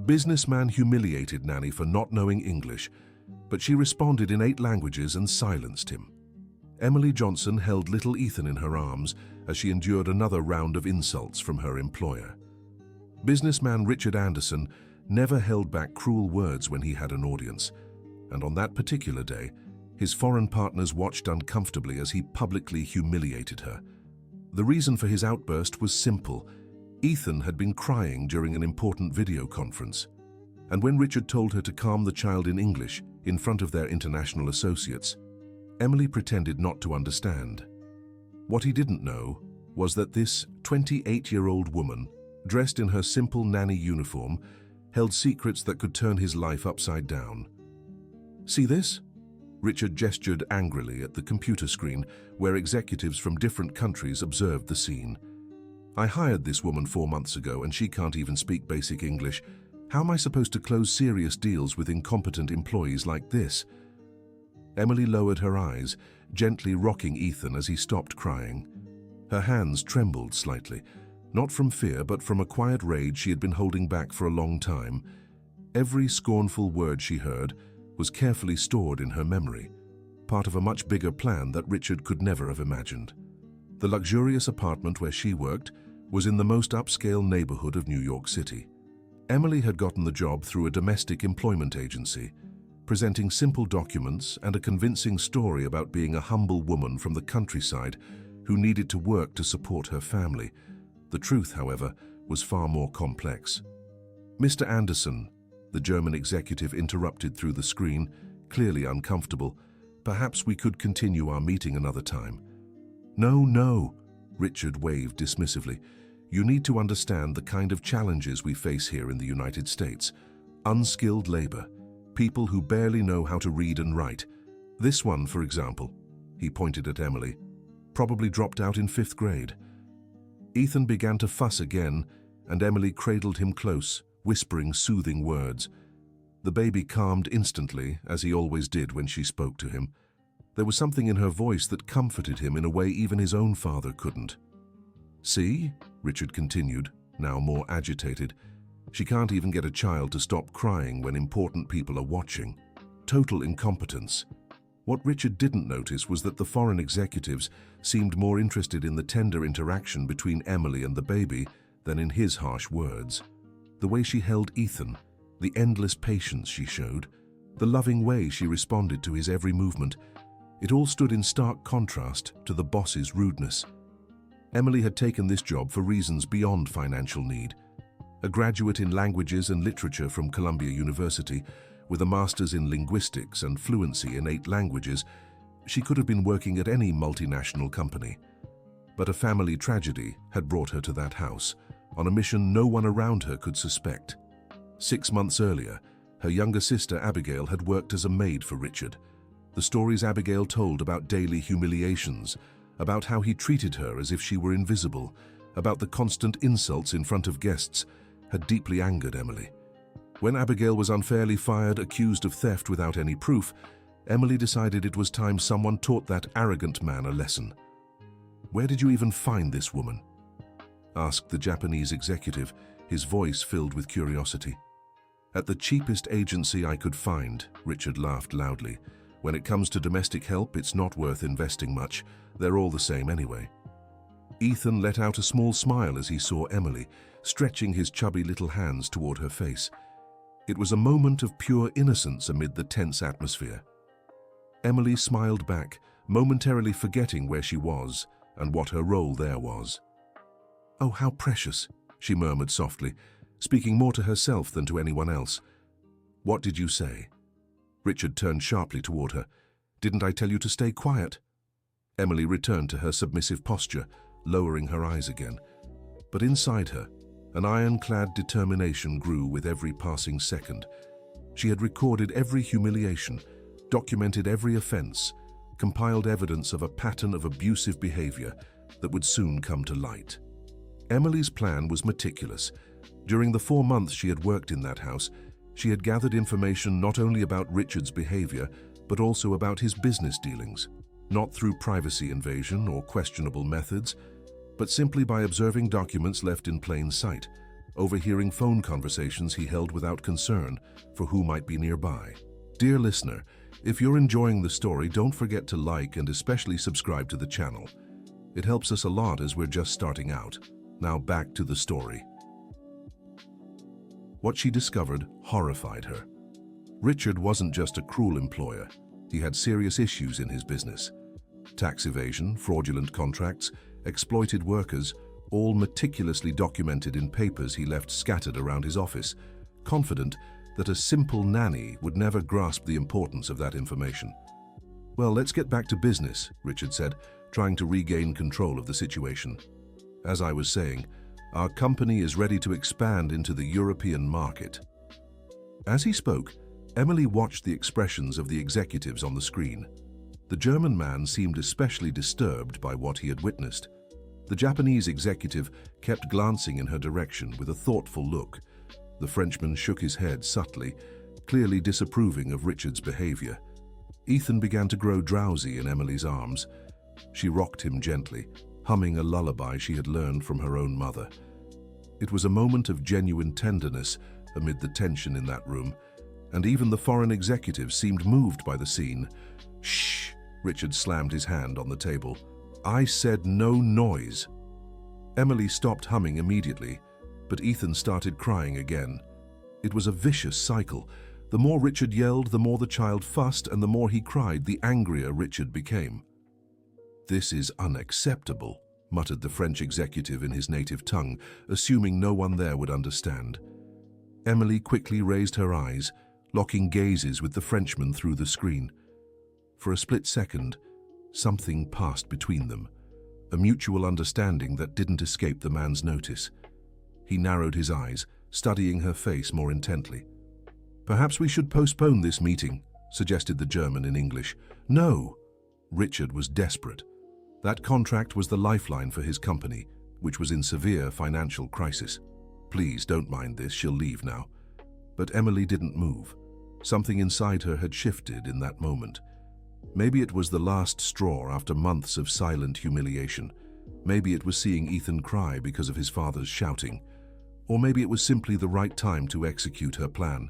Businessman humiliated Nanny for not knowing English, but she responded in 8 languages and silenced him. Emily Johnson held little Ethan in her arms as she endured another round of insults from her employer. Businessman Richard Anderson never held back cruel words when he had an audience, and on that particular day, his foreign partners watched uncomfortably as he publicly humiliated her. The reason for his outburst was simple. Ethan had been crying during an important video conference, and when Richard told her to calm the child in English in front of their international associates, Emily pretended not to understand. What he didn't know was that this 28-year-old woman, dressed in her simple nanny uniform, held secrets that could turn his life upside down. "See this?" Richard gestured angrily at the computer screen where executives from different countries observed the scene. "I hired this woman 4 months ago and she can't even speak basic English. How am I supposed to close serious deals with incompetent employees like this?" Emily lowered her eyes, gently rocking Ethan as he stopped crying. Her hands trembled slightly, not from fear but from a quiet rage she had been holding back for a long time. Every scornful word she heard was carefully stored in her memory, part of a much bigger plan that Richard could never have imagined. The luxurious apartment where she worked was in the most upscale neighborhood of New York City. Emily had gotten the job through a domestic employment agency, presenting simple documents and a convincing story about being a humble woman from the countryside who needed to work to support her family. The truth, however, was far more complex. "Mr. Anderson," the German executive interrupted through the screen, clearly uncomfortable. "Perhaps we could continue our meeting another time." No, Richard waved dismissively. "You need to understand the kind of challenges we face here in the United States. Unskilled labor, people who barely know how to read and write. This one, for example," he pointed at Emily, "probably dropped out in 5th grade. Ethan began to fuss again, and Emily cradled him close, whispering soothing words. The baby calmed instantly, as he always did when she spoke to him. There was something in her voice that comforted him in a way even his own father couldn't. "See?" Richard continued, now more agitated. "She can't even get a child to stop crying when important people are watching. Total incompetence." What Richard didn't notice was that the foreign executives seemed more interested in the tender interaction between Emily and the baby than in his harsh words. The way she held Ethan, the endless patience she showed, the loving way she responded to his every movement, it all stood in stark contrast to the boss's rudeness. Emily had taken this job for reasons beyond financial need. A graduate in languages and literature from Columbia University, with a master's in linguistics and fluency in 8 languages, she could have been working at any multinational company. But a family tragedy had brought her to that house, on a mission no one around her could suspect. 6 months earlier, her younger sister Abigail had worked as a maid for Richard. The stories Abigail told about daily humiliations, about how he treated her as if she were invisible, about the constant insults in front of guests, had deeply angered Emily. When Abigail was unfairly fired, accused of theft without any proof, Emily decided it was time someone taught that arrogant man a lesson. "Where did you even find this woman?" asked the Japanese executive, his voice filled with curiosity. "At the cheapest agency I could find," Richard laughed loudly. "When it comes to domestic help, it's not worth investing much. They're all the same anyway." Ethan let out a small smile as he saw Emily, stretching his chubby little hands toward her face. It was a moment of pure innocence amid the tense atmosphere. Emily smiled back, momentarily forgetting where she was and what her role there was. "Oh, how precious," she murmured softly, speaking more to herself than to anyone else. "What did you say?" Richard turned sharply toward her. "Didn't I tell you to stay quiet?" Emily returned to her submissive posture, lowering her eyes again. But inside her, an ironclad determination grew with every passing second. She had recorded every humiliation, documented every offense, compiled evidence of a pattern of abusive behavior that would soon come to light. Emily's plan was meticulous. During the 4 months she had worked in that house, she had gathered information not only about Richard's behavior, but also about his business dealings, not through privacy invasion or questionable methods, but simply by observing documents left in plain sight, overhearing phone conversations he held without concern for who might be nearby. Dear listener, if you're enjoying the story, don't forget to like and especially subscribe to the channel. It helps us a lot as we're just starting out. Now back to the story. What she discovered horrified her. Richard wasn't just a cruel employer. He had serious issues in his business. Tax evasion, fraudulent contracts, exploited workers, all meticulously documented in papers he left scattered around his office, confident that a simple nanny would never grasp the importance of that information. Well, let's get back to business, Richard said, trying to regain control of the situation. As I was saying, our company is ready to expand into the European market. As he spoke, Emily watched the expressions of the executives on the screen. The German man seemed especially disturbed by what he had witnessed. The Japanese executive kept glancing in her direction with a thoughtful look. The Frenchman shook his head subtly, clearly disapproving of Richard's behavior. Ethan began to grow drowsy in Emily's arms. She rocked him gently, humming a lullaby she had learned from her own mother. It was a moment of genuine tenderness amid the tension in that room, and even the foreign executive seemed moved by the scene. Shh! Richard slammed his hand on the table. I said no noise. Emily stopped humming immediately, but Ethan started crying again. It was a vicious cycle. The more Richard yelled, the more the child fussed, and the more he cried, the angrier Richard became. This is unacceptable, muttered the French executive in his native tongue, assuming no one there would understand. Emily quickly raised her eyes, locking gazes with the Frenchman through the screen. For a split second, something passed between them, a mutual understanding that didn't escape the man's notice. He narrowed his eyes, studying her face more intently. Perhaps we should postpone this meeting, suggested the German in English. No! Richard was desperate. That contract was the lifeline for his company, which was in severe financial crisis. Please don't mind this, she'll leave now. But Emily didn't move. Something inside her had shifted in that moment. Maybe it was the last straw after months of silent humiliation. Maybe it was seeing Ethan cry because of his father's shouting. Or maybe it was simply the right time to execute her plan.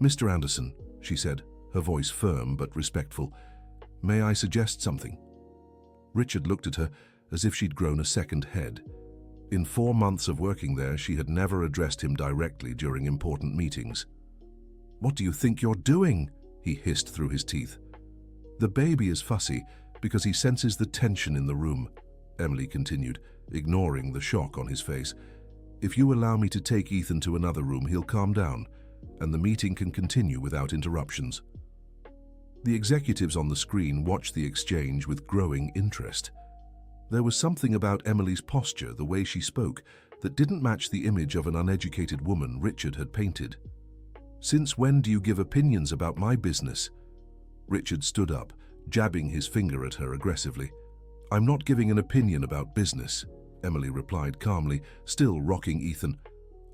Mr. Anderson, she said, her voice firm but respectful, may I suggest something? Richard looked at her as if she'd grown a second head. In 4 months of working there, she had never addressed him directly during important meetings. What do you think you're doing? He hissed through his teeth. The baby is fussy because he senses the tension in the room, Emily continued, ignoring the shock on his face. If you allow me to take Ethan to another room, he'll calm down, and the meeting can continue without interruptions. The executives on the screen watched the exchange with growing interest. There was something about Emily's posture, the way she spoke, that didn't match the image of an uneducated woman Richard had painted. Since when do you give opinions about my business? Richard stood up, jabbing his finger at her aggressively. I'm not giving an opinion about business, Emily replied calmly, still rocking Ethan.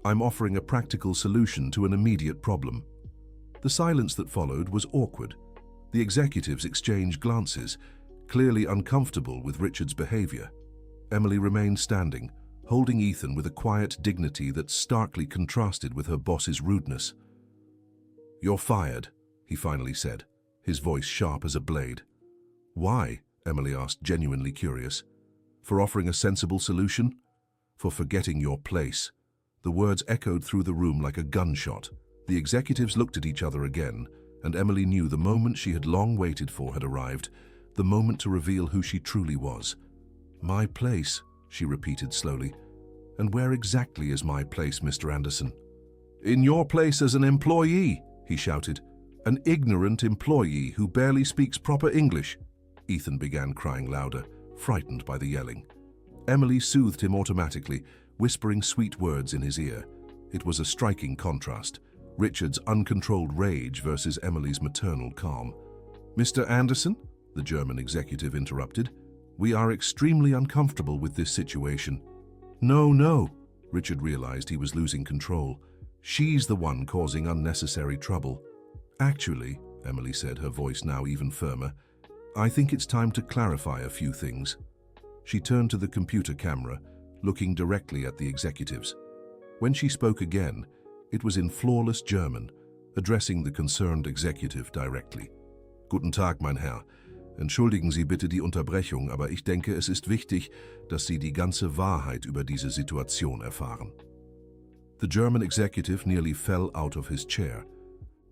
I'm offering a practical solution to an immediate problem. The silence that followed was awkward. The executives exchanged glances, clearly uncomfortable with Richard's behavior. Emily remained standing, holding Ethan with a quiet dignity that starkly contrasted with her boss's rudeness. You're fired, he finally said, his voice sharp as a blade. Why? Emily asked, genuinely curious. For offering a sensible solution? For forgetting your place. The words echoed through the room like a gunshot. The executives looked at each other again, and Emily knew the moment she had long waited for had arrived, the moment to reveal who she truly was. My place, she repeated slowly. And where exactly is my place, Mr. Anderson? In your place as an employee, he shouted. An ignorant employee who barely speaks proper English. Ethan began crying louder, frightened by the yelling. Emily soothed him automatically, whispering sweet words in his ear. It was a striking contrast, Richard's uncontrolled rage versus Emily's maternal calm. Mr. Anderson, the German executive interrupted, we are extremely uncomfortable with this situation. No, Richard realized he was losing control. She's the one causing unnecessary trouble. Actually, Emily said, her voice now even firmer, I think it's time to clarify a few things. She turned to the computer camera, looking directly at the executives. When she spoke again, it was in flawless German, addressing the concerned executive directly. Guten Tag, mein Herr. Entschuldigen Sie bitte die Unterbrechung, aber ich denke, es ist wichtig, dass Sie die ganze Wahrheit über diese Situation erfahren. The German executive nearly fell out of his chair.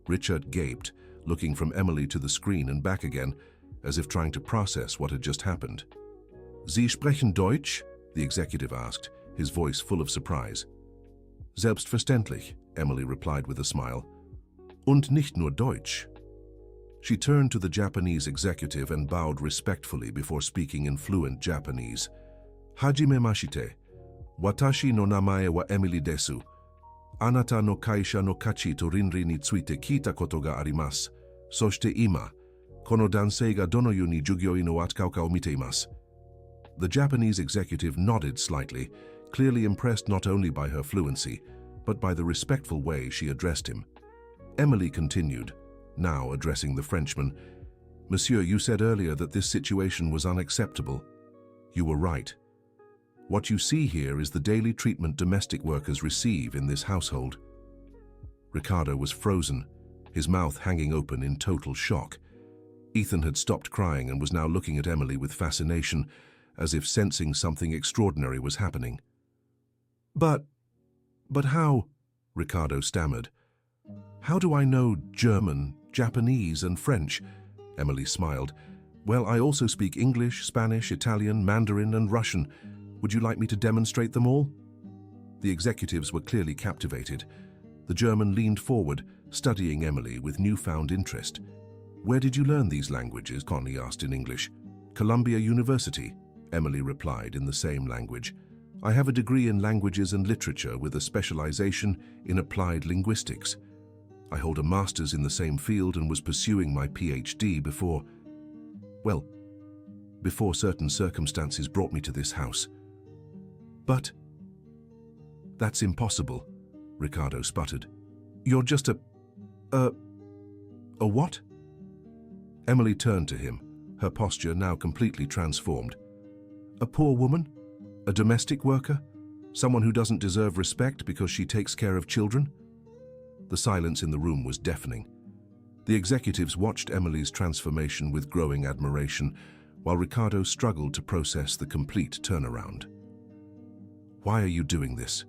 Richard gaped, looking from Emily to the screen and back again, as if trying to process what had just happened. Sie sprechen Deutsch? The executive asked, his voice full of surprise. Selbstverständlich, Emily replied with a smile. Und nicht nur Deutsch. She turned to the Japanese executive and bowed respectfully before speaking in fluent Japanese. Hajime mashite. Watashi no namae wa Emily desu. Anata no kaisha no kachi to rinri ni tsuite kita koto ga arimasu. Soshite ima, kono dansei ga dono yu ni jugyoi no atkauka o mite imasu. The Japanese executive nodded slightly, clearly impressed not only by her fluency, but by the respectful way she addressed him. Emily continued, now addressing the Frenchman. Monsieur, you said earlier that this situation was unacceptable. You were right. What you see here is the daily treatment domestic workers receive in this household. Ricardo was frozen, his mouth hanging open in total shock. Ethan had stopped crying and was now looking at Emily with fascination, as if sensing something extraordinary was happening. But how? Ricardo stammered. How do I know German, Japanese, and French? Emily smiled. Well, I also speak English, Spanish, Italian, Mandarin, and Russian. Would you like me to demonstrate them all? The executives were clearly captivated. The German leaned forward, studying Emily with newfound interest. Where did you learn these languages? Connie asked in English. Columbia University, Emily replied in the same language. I have a degree in languages and literature with a specialization in applied linguistics. I hold a master's in the same field and was pursuing my PhD before certain circumstances brought me to this house. But that's impossible, Ricardo sputtered. You're just a what? Emily turned to him, her posture now completely transformed. A poor woman? A domestic worker? Someone who doesn't deserve respect because she takes care of children? The silence in the room was deafening. The executives watched Emily's transformation with growing admiration, while Ricardo struggled to process the complete turnaround. Why are you doing this?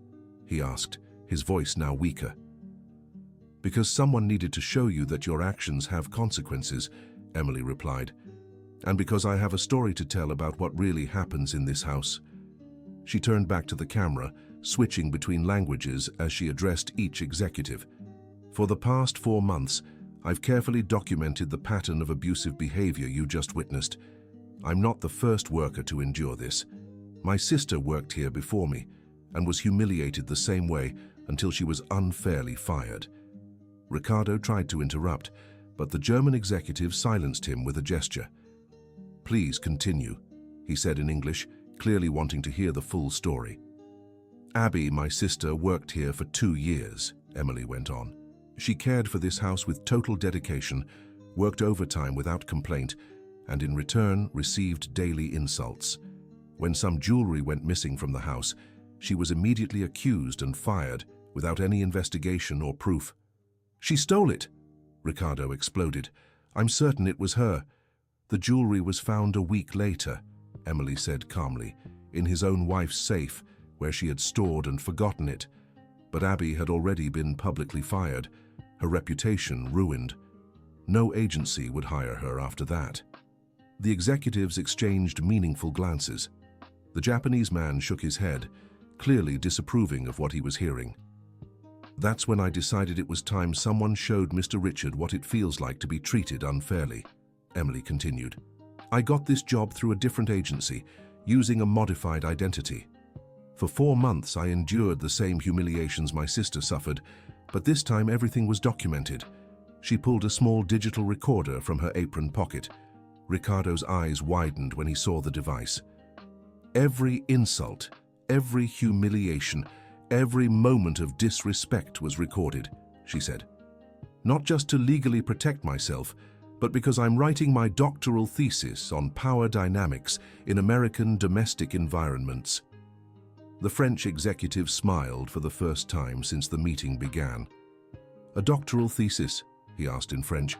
He asked, his voice now weaker. Because someone needed to show you that your actions have consequences, Emily replied, and because I have a story to tell about what really happens in this house. She turned back to the camera, switching between languages as she addressed each executive. For the past 4 months, I've carefully documented the pattern of abusive behavior you just witnessed. I'm not the first worker to endure this. My sister worked here before me and was humiliated the same way until she was unfairly fired. Ricardo tried to interrupt, but the German executive silenced him with a gesture. Please continue, he said in English, clearly wanting to hear the full story. Abby, my sister, worked here for 2 years, Emily went on. She cared for this house with total dedication, worked overtime without complaint, and in return received daily insults. When some jewelry went missing from the house, she was immediately accused and fired without any investigation or proof. She stole it, Ricardo exploded. I'm certain it was her. The jewelry was found a week later, Emily said calmly, in his own wife's safe, where she had stored and forgotten it. But Abby had already been publicly fired, her reputation ruined. No agency would hire her after that. The executives exchanged meaningful glances. The Japanese man shook his head, clearly disapproving of what he was hearing. That's when I decided it was time someone showed Mr. Richard what it feels like to be treated unfairly, Emily continued. I got this job through a different agency, using a modified identity. For 4 months I endured the same humiliations my sister suffered, but this time everything was documented. She pulled a small digital recorder from her apron pocket. Ricardo's eyes widened when he saw the device. Every insult, every humiliation, every moment of disrespect was recorded, she said. Not just to legally protect myself, but because I'm writing my doctoral thesis on power dynamics in American domestic environments. The French executive smiled for the first time since the meeting began. "A doctoral thesis?" he asked in French.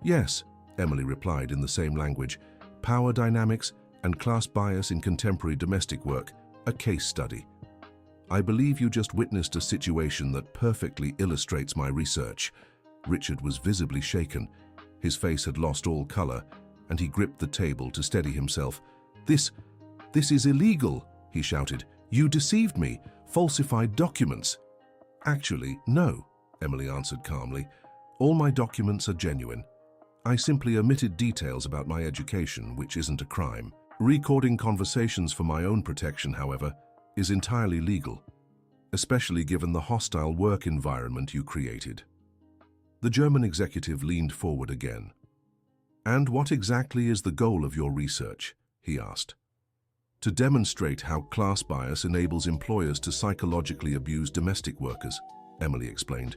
"Yes," Emily replied in the same language. "Power dynamics and class bias in contemporary domestic work, a case study." "I believe you just witnessed a situation that perfectly illustrates my research." Richard was visibly shaken. His face had lost all color, and he gripped the table to steady himself. This is illegal," he shouted. "You deceived me, falsified documents." "Actually, no," Emily answered calmly. "All my documents are genuine. I simply omitted details about my education, which isn't a crime. Recording conversations for my own protection, however, is entirely legal, especially given the hostile work environment you created." The German executive leaned forward again. "And what exactly is the goal of your research?" he asked. "To demonstrate how class bias enables employers to psychologically abuse domestic workers," Emily explained.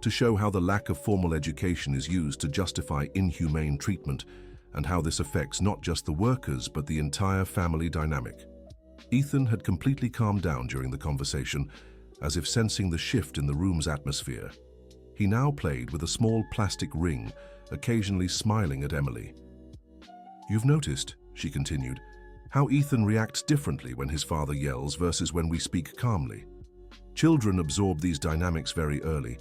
"To show how the lack of formal education is used to justify inhumane treatment, and how this affects not just the workers but the entire family dynamic." Ethan had completely calmed down during the conversation, as if sensing the shift in the room's atmosphere. He now played with a small plastic ring, occasionally smiling at Emily. "You've noticed," she continued, "how Ethan reacts differently when his father yells versus when we speak calmly. Children absorb these dynamics very early.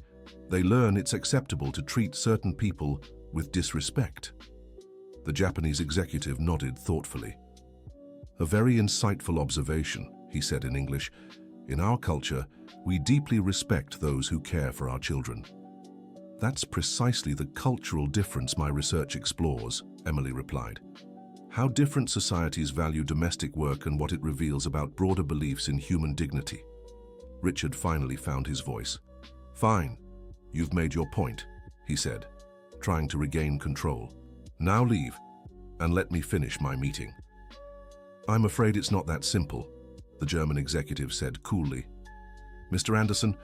They learn it's acceptable to treat certain people with disrespect." The Japanese executive nodded thoughtfully. "A very insightful observation," he said in English. "In our culture, we deeply respect those who care for our children." "That's precisely the cultural difference my research explores," Emily replied. "How different societies value domestic work and what it reveals about broader beliefs in human dignity." Richard finally found his voice. "Fine, you've made your point," he said, trying to regain control. "Now leave, and let me finish my meeting." "I'm afraid it's not that simple," the German executive said coolly. "Mr. Anderson,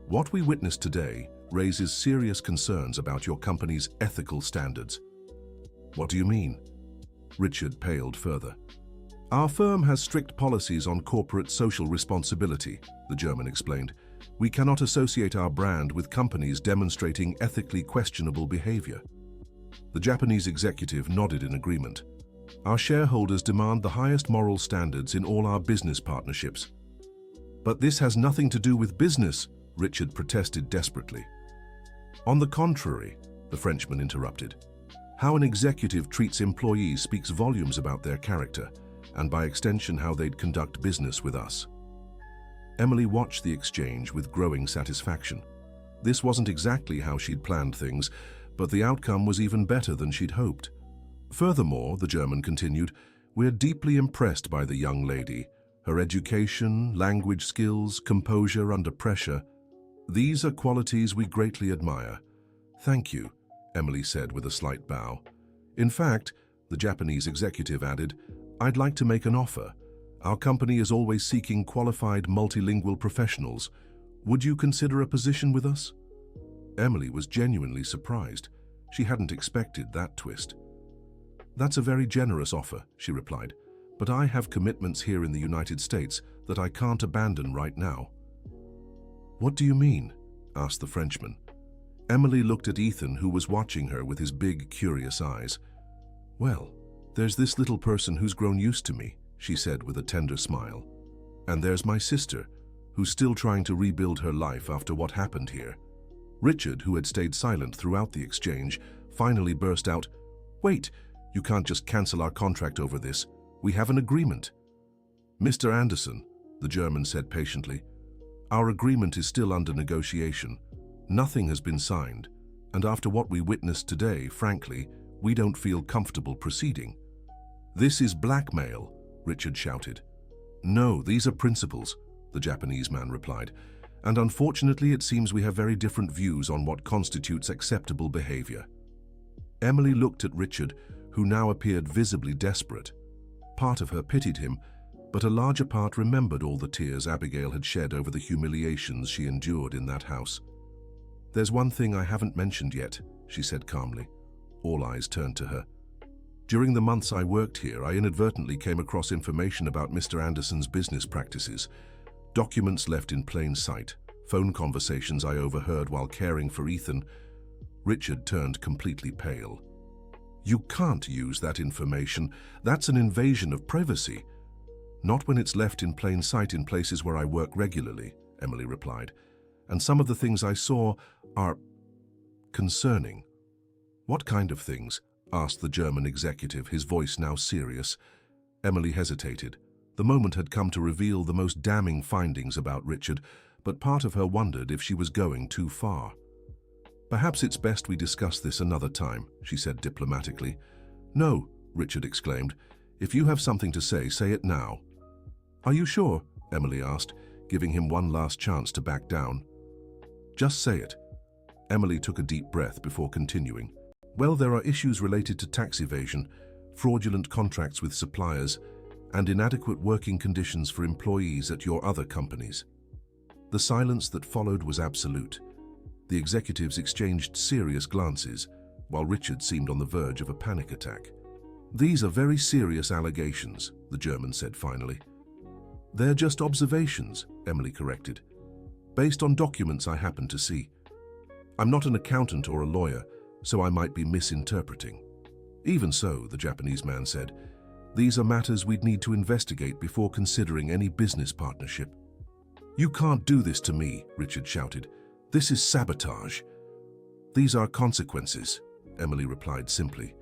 what we witnessed today raises serious concerns about your company's ethical standards." "What do you mean?" Richard paled further. "Our firm has strict policies on corporate social responsibility," the German explained. "We cannot associate our brand with companies demonstrating ethically questionable behavior." The Japanese executive nodded in agreement. "Our shareholders demand the highest moral standards in all our business partnerships." "But this has nothing to do with business," Richard protested desperately. "On the contrary," the Frenchman interrupted. "How an executive treats employees speaks volumes about their character, and by extension how they'd conduct business with us." Emily watched the exchange with growing satisfaction. This wasn't exactly how she'd planned things, but the outcome was even better than she'd hoped. "Furthermore," the German continued, "we're deeply impressed by the young lady. Her education, language skills, composure under pressure. These are qualities we greatly admire." "Thank you," Emily said with a slight bow. "In fact," the Japanese executive added, "I'd like to make an offer. Our company is always seeking qualified multilingual professionals. Would you consider a position with us?" Emily was genuinely surprised. She hadn't expected that twist. "That's a very generous offer," she replied, "but I have commitments here in the United States that I can't abandon right now." "What do you mean?" asked the Frenchman. Emily looked at Ethan, who was watching her with his big, curious eyes. "Well, there's this little person who's grown used to me," she said with a tender smile. "And there's my sister, who's still trying to rebuild her life after what happened here." Richard, who had stayed silent throughout the exchange, finally burst out, "Wait, you can't just cancel our contract over this. We have an agreement." "Mr. Anderson," the German said patiently, "our agreement is still under negotiation. Nothing has been signed, and after what we witnessed today, frankly, we don't feel comfortable proceeding." "This is blackmail," Richard shouted. "No, these are principles," the Japanese man replied, "and unfortunately it seems we have very different views on what constitutes acceptable behavior." Emily looked at Richard, who now appeared visibly desperate. Part of her pitied him, but a larger part remembered all the tears Abigail had shed over the humiliations she endured in that house. "There's one thing I haven't mentioned yet," she said calmly. All eyes turned to her. During the months I worked here, I inadvertently came across information about Mr. Anderson's business practices, documents left in plain sight, phone conversations I overheard while caring for Ethan. Richard turned completely pale. You can't use that information. That's an invasion of privacy. Not when it's left in plain sight in places where I work regularly, Emily replied. And some of the things I saw are concerning. What kind of things? Asked the German executive, his voice now serious. Emily hesitated. The moment had come to reveal the most damning findings about Richard, but part of her wondered if she was going too far. Perhaps it's best we discuss this another time, she said diplomatically. No, Richard exclaimed. If you have something to say it now. Are you sure? Emily asked, giving him one last chance to back down. Just say it. Emily took a deep breath before continuing. Well, there are issues related to tax evasion, fraudulent contracts with suppliers, and inadequate working conditions for employees at your other companies. The silence that followed was absolute. The executives exchanged serious glances, while Richard seemed on the verge of a panic attack. These are very serious allegations, the German said finally. They're just observations, Emily corrected, based on documents I happen to see. I'm not an accountant or a lawyer, so I might be misinterpreting. Even so, the Japanese man said, these are matters we'd need to investigate before considering any business partnership. You can't do this to me, Richard shouted. This is sabotage. These are consequences, Emily replied simply.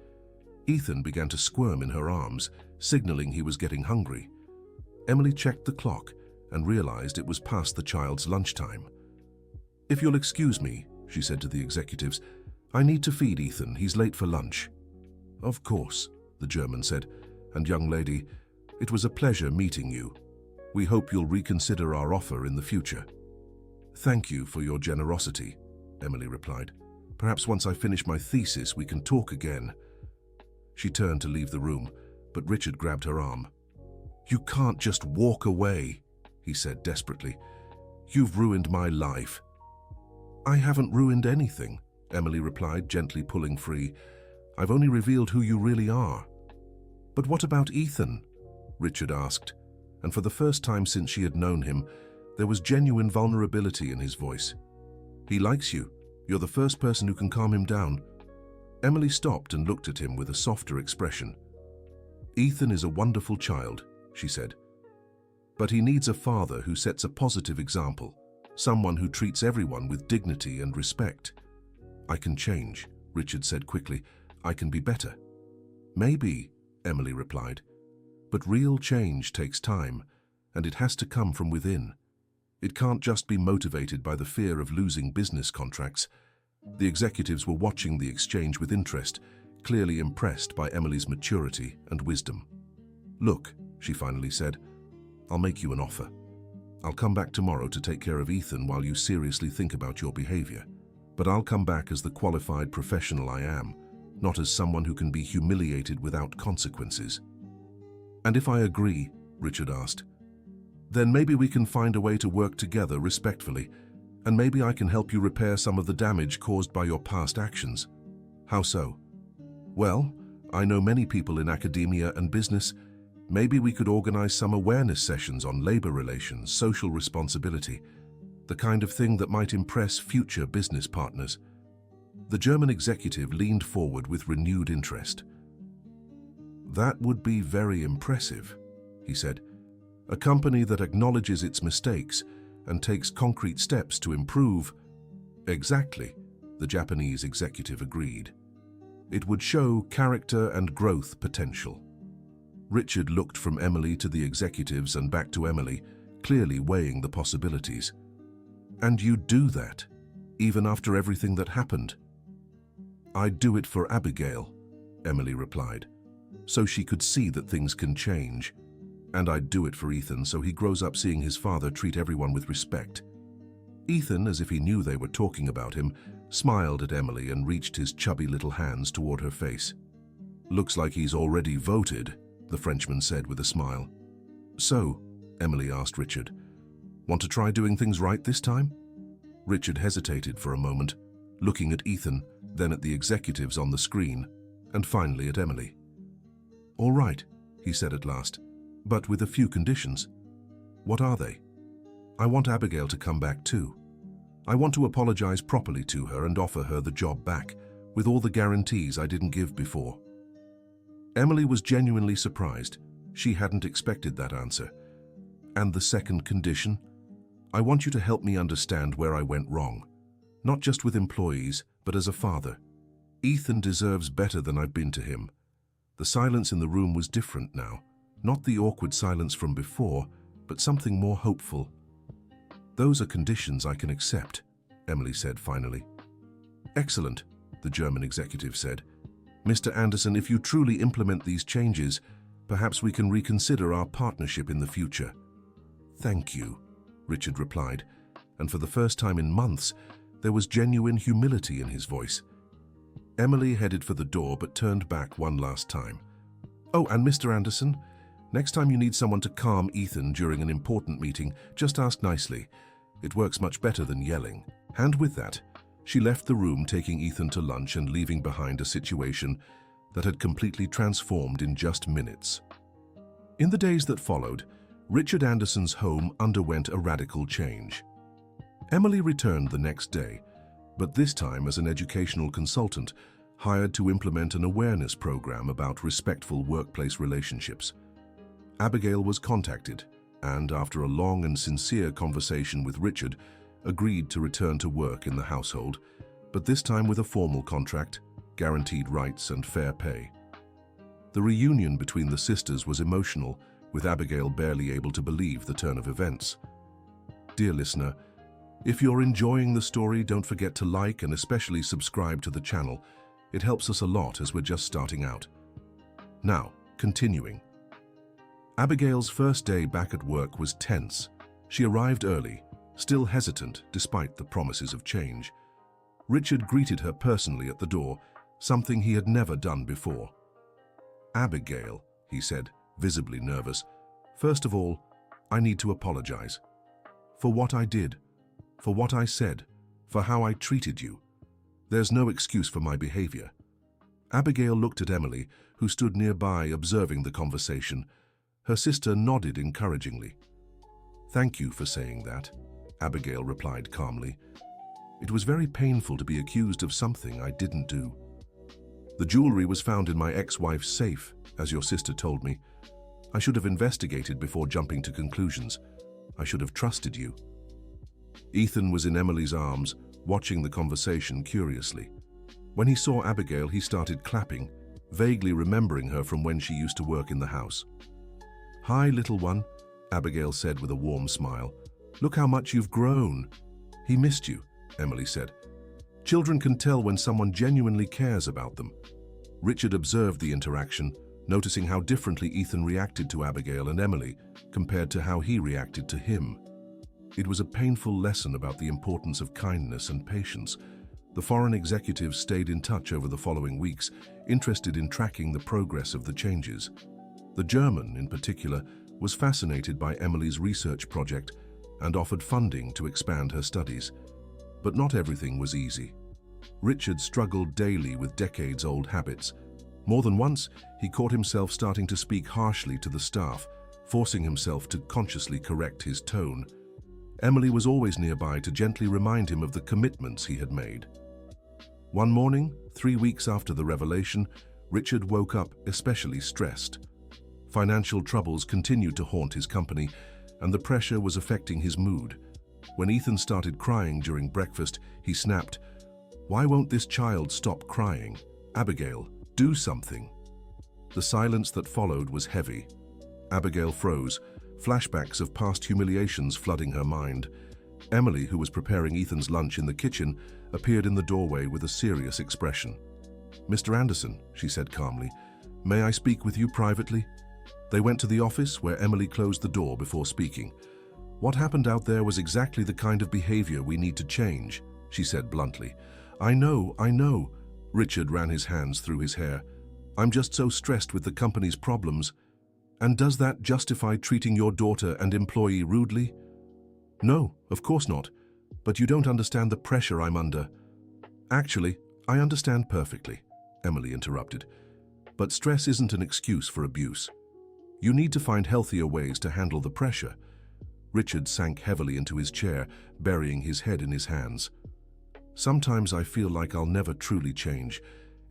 Ethan began to squirm in her arms, signaling he was getting hungry. Emily checked the clock and realized it was past the child's lunchtime. If you'll excuse me, she said to the executives, I need to feed Ethan. He's late for lunch. Of course, the German said, and young lady, it was a pleasure meeting you. We hope you'll reconsider our offer in the future. Thank you for your generosity, Emily replied. Perhaps once I finish my thesis, we can talk again. She turned to leave the room, but Richard grabbed her arm. You can't just walk away, he said desperately. You've ruined my life. I haven't ruined anything, Emily replied, gently pulling free. I've only revealed who you really are. But what about Ethan? Richard asked, and for the first time since she had known him, there was genuine vulnerability in his voice. He likes you. You're the first person who can calm him down. Emily stopped and looked at him with a softer expression. Ethan is a wonderful child, she said. But he needs a father who sets a positive example, someone who treats everyone with dignity and respect. I can change, Richard said quickly. I can be better. Maybe, Emily replied. But real change takes time, and it has to come from within. It can't just be motivated by the fear of losing business contracts. The executives were watching the exchange with interest, clearly impressed by Emily's maturity and wisdom. Look, she finally said, I'll make you an offer. I'll come back tomorrow to take care of Ethan while you seriously think about your behavior. But I'll come back as the qualified professional I am, not as someone who can be humiliated without consequences. And if I agree, Richard asked, then maybe we can find a way to work together respectfully, and maybe I can help you repair some of the damage caused by your past actions. How so? Well, I know many people in academia and business. Maybe we could organize some awareness sessions on labor relations, social responsibility, the kind of thing that might impress future business partners. The German executive leaned forward with renewed interest. That would be very impressive, he said. A company that acknowledges its mistakes and takes concrete steps to improve. Exactly, the Japanese executive agreed. It would show character and growth potential. Richard looked from Emily to the executives and back to Emily, clearly weighing the possibilities. And you'd do that, even after everything that happened? I'd do it for Abigail, Emily replied, so she could see that things can change. And I'd do it for Ethan so he grows up seeing his father treat everyone with respect. Ethan, as if he knew they were talking about him, smiled at Emily and reached his chubby little hands toward her face. Looks like he's already voted, the Frenchman said with a smile. So, Emily asked Richard, want to try doing things right this time? Richard hesitated for a moment, looking at Ethan, then at the executives on the screen, and finally at Emily. "All right," he said at last, "but with a few conditions." "What are they?" "I want Abigail to come back too. I want to apologize properly to her and offer her the job back, with all the guarantees I didn't give before." Emily was genuinely surprised. She hadn't expected that answer. "And the second condition? I want you to help me understand where I went wrong. Not just with employees, but as a father. Ethan deserves better than I've been to him." The silence in the room was different now. Not the awkward silence from before, but something more hopeful. "Those are conditions I can accept," Emily said finally. "Excellent," the German executive said. "Mr. Anderson, if you truly implement these changes, perhaps we can reconsider our partnership in the future." "Thank you," Richard replied, and for the first time in months, there was genuine humility in his voice. Emily headed for the door but turned back one last time. "Oh, and Mr. Anderson, next time you need someone to calm Ethan during an important meeting, just ask nicely. It works much better than yelling." And with that, she left the room, taking Ethan to lunch and leaving behind a situation that had completely transformed in just minutes. In the days that followed, Richard Anderson's home underwent a radical change. Emily returned the next day, but this time as an educational consultant, hired to implement an awareness program about respectful workplace relationships. Abigail was contacted, and after a long and sincere conversation with Richard, agreed to return to work in the household, but this time with a formal contract, guaranteed rights and fair pay. The reunion between the sisters was emotional, with Abigail barely able to believe the turn of events. Dear listener, if you're enjoying the story, don't forget to like and especially subscribe to the channel. It helps us a lot as we're just starting out. Now, continuing. Abigail's first day back at work was tense. She arrived early, still hesitant despite the promises of change. Richard greeted her personally at the door, something he had never done before. "Abigail," he said, visibly nervous, "first of all, I need to apologize. For what I did, for what I said, for how I treated you. There's no excuse for my behavior." Abigail looked at Emily, who stood nearby observing the conversation. Her sister nodded encouragingly. "Thank you for saying that," Abigail replied calmly. "It was very painful to be accused of something I didn't do. The jewelry was found in my ex-wife's safe, as your sister told me. I should have investigated before jumping to conclusions. I should have trusted you." Ethan was in Emily's arms, watching the conversation curiously. When he saw Abigail, he started clapping, vaguely remembering her from when she used to work in the house. "Hi, little one," Abigail said with a warm smile. "Look how much you've grown." "He missed you," Emily said. Children can tell when someone genuinely cares about them. Richard observed the interaction, noticing how differently Ethan reacted to Abigail and Emily compared to how he reacted to him. It was a painful lesson about the importance of kindness and patience. The foreign executives stayed in touch over the following weeks, interested in tracking the progress of the changes. The German, in particular, was fascinated by Emily's research project and offered funding to expand her studies. But not everything was easy. Richard struggled daily with decades-old habits. More than once, he caught himself starting to speak harshly to the staff, forcing himself to consciously correct his tone. Emily was always nearby to gently remind him of the commitments he had made. One morning, 3 weeks after the revelation, Richard woke up especially stressed. Financial troubles continued to haunt his company, and the pressure was affecting his mood. When Ethan started crying during breakfast, he snapped, "Why won't this child stop crying? Abigail, do something." The silence that followed was heavy. Abigail froze, flashbacks of past humiliations flooding her mind. Emily, who was preparing Ethan's lunch in the kitchen, appeared in the doorway with a serious expression. "Mr. Anderson," she said calmly, "may I speak with you privately?" They went to the office, where Emily closed the door before speaking. "What happened out there was exactly the kind of behavior we need to change," she said bluntly. I know. Richard ran his hands through his hair. "I'm just so stressed with the company's problems. And does that justify treating your daughter and employee rudely?" "No, of course not. But you don't understand the pressure I'm under." "Actually, I understand perfectly," Emily interrupted. But stress isn't an excuse for abuse. You need to find healthier ways to handle the pressure. Richard sank heavily into his chair, burying his head in his hands. Sometimes I feel like I'll never truly change.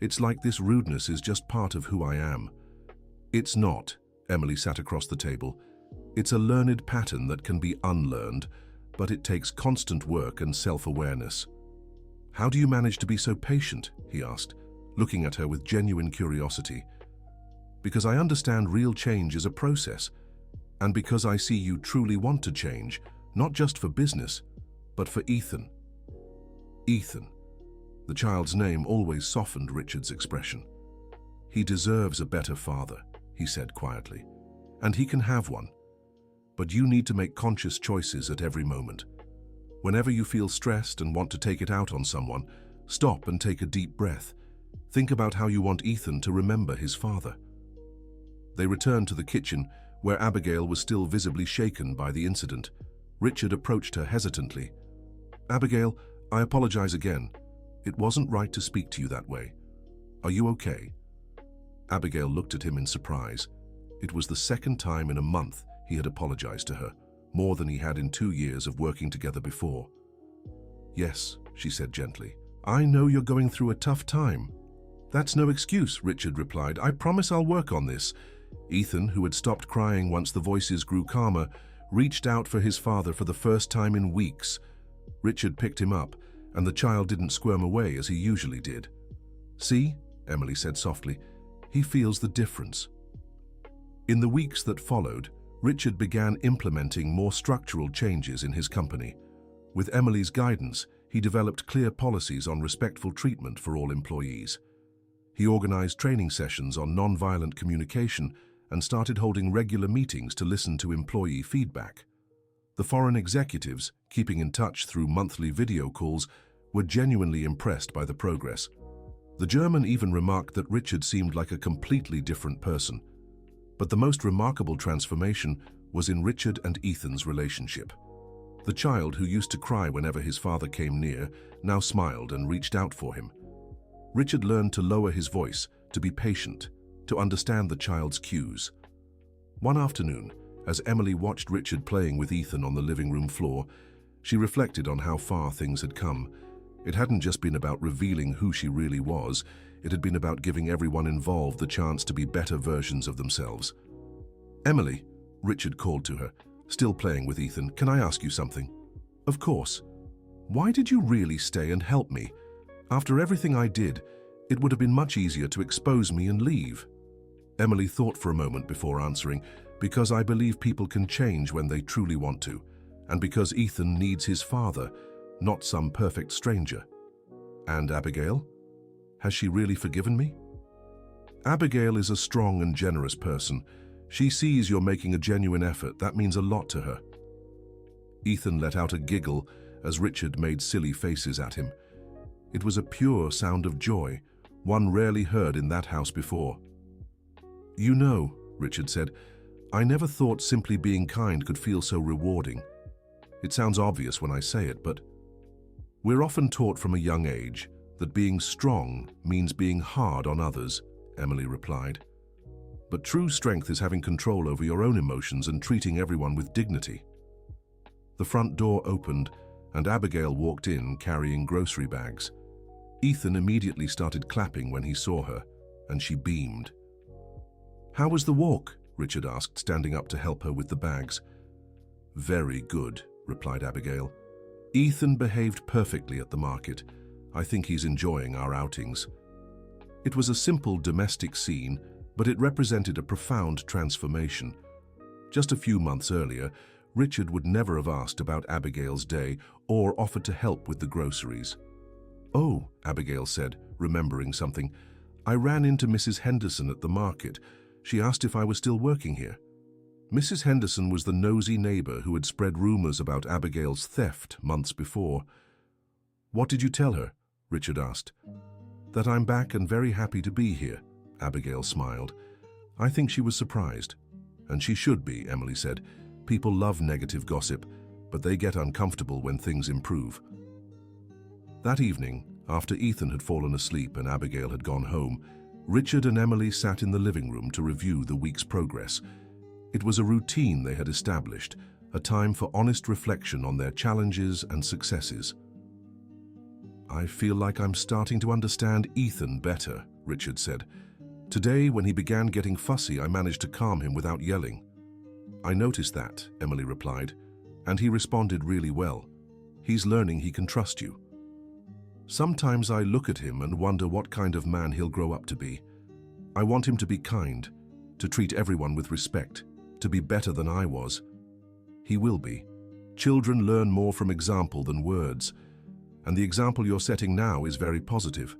It's like this rudeness is just part of who I am. It's not, Emily sat across the table. It's a learned pattern that can be unlearned, but it takes constant work and self-awareness. How do you manage to be so patient? He asked, looking at her with genuine curiosity. Because I understand real change is a process, and because I see you truly want to change, not just for business, but for Ethan. Ethan. The child's name always softened Richard's expression. He deserves a better father, he said quietly, and he can have one. But you need to make conscious choices at every moment. Whenever you feel stressed and want to take it out on someone, stop and take a deep breath. Think about how you want Ethan to remember his father. They returned to the kitchen, where Abigail was still visibly shaken by the incident. Richard approached her hesitantly. "Abigail, I apologize again. It wasn't right to speak to you that way. Are you okay?" Abigail looked at him in surprise. It was the second time in a month he had apologized to her, more than he had in 2 years of working together before. "Yes," she said gently. "I know you're going through a tough time." "That's no excuse," Richard replied. "I promise I'll work on this." Ethan, who had stopped crying once the voices grew calmer, reached out for his father for the first time in weeks. Richard picked him up, and the child didn't squirm away as he usually did. "See," Emily said softly, "he feels the difference." In the weeks that followed, Richard began implementing more structural changes in his company. With Emily's guidance, he developed clear policies on respectful treatment for all employees. He organized training sessions on nonviolent communication and started holding regular meetings to listen to employee feedback. The foreign executives, keeping in touch through monthly video calls, were genuinely impressed by the progress. The German even remarked that Richard seemed like a completely different person. But the most remarkable transformation was in Richard and Ethan's relationship. The child, who used to cry whenever his father came near, now smiled and reached out for him. Richard learned to lower his voice, to be patient, to understand the child's cues. One afternoon, as Emily watched Richard playing with Ethan on the living room floor, she reflected on how far things had come. It hadn't just been about revealing who she really was, it had been about giving everyone involved the chance to be better versions of themselves. "Emily," Richard called to her, still playing with Ethan, "can I ask you something?" "Of course." "Why did you really stay and help me? After everything I did, it would have been much easier to expose me and leave." Emily thought for a moment before answering, "Because I believe people can change when they truly want to, and because Ethan needs his father, not some perfect stranger." "And Abigail? Has she really forgiven me?" "Abigail is a strong and generous person. She sees you're making a genuine effort. That means a lot to her." Ethan let out a giggle as Richard made silly faces at him. It was a pure sound of joy, one rarely heard in that house before. "You know," Richard said, "I never thought simply being kind could feel so rewarding. It sounds obvious when I say it, but we're often taught from a young age that being strong means being hard on others," Emily replied. "But true strength is having control over your own emotions and treating everyone with dignity." The front door opened, and Abigail walked in carrying grocery bags. Ethan immediately started clapping when he saw her, and she beamed. "How was the walk?" Richard asked, standing up to help her with the bags. "Very good," replied Abigail. "Ethan behaved perfectly at the market. I think he's enjoying our outings." It was a simple domestic scene, but it represented a profound transformation. Just a few months earlier, Richard would never have asked about Abigail's day or offered to help with the groceries. "Oh," Abigail said, remembering something, "I ran into Mrs. Henderson at the market. She asked if I was still working here." Mrs. Henderson was the nosy neighbor who had spread rumors about Abigail's theft months before. "What did you tell her?" Richard asked. "That I'm back and very happy to be here," Abigail smiled. "I think she was surprised." "And she should be," Emily said. "People love negative gossip, but they get uncomfortable when things improve." That evening, after Ethan had fallen asleep and Abigail had gone home, Richard and Emily sat in the living room to review the week's progress. It was a routine they had established, a time for honest reflection on their challenges and successes. "I feel like I'm starting to understand Ethan better," Richard said. "Today, when he began getting fussy, I managed to calm him without yelling." "I noticed that," Emily replied, "and he responded really well. He's learning he can trust you." "Sometimes I look at him and wonder what kind of man he'll grow up to be. I want him to be kind, to treat everyone with respect, to be better than I was. He will be. Children learn more from example than words, and the example you're setting now is very positive."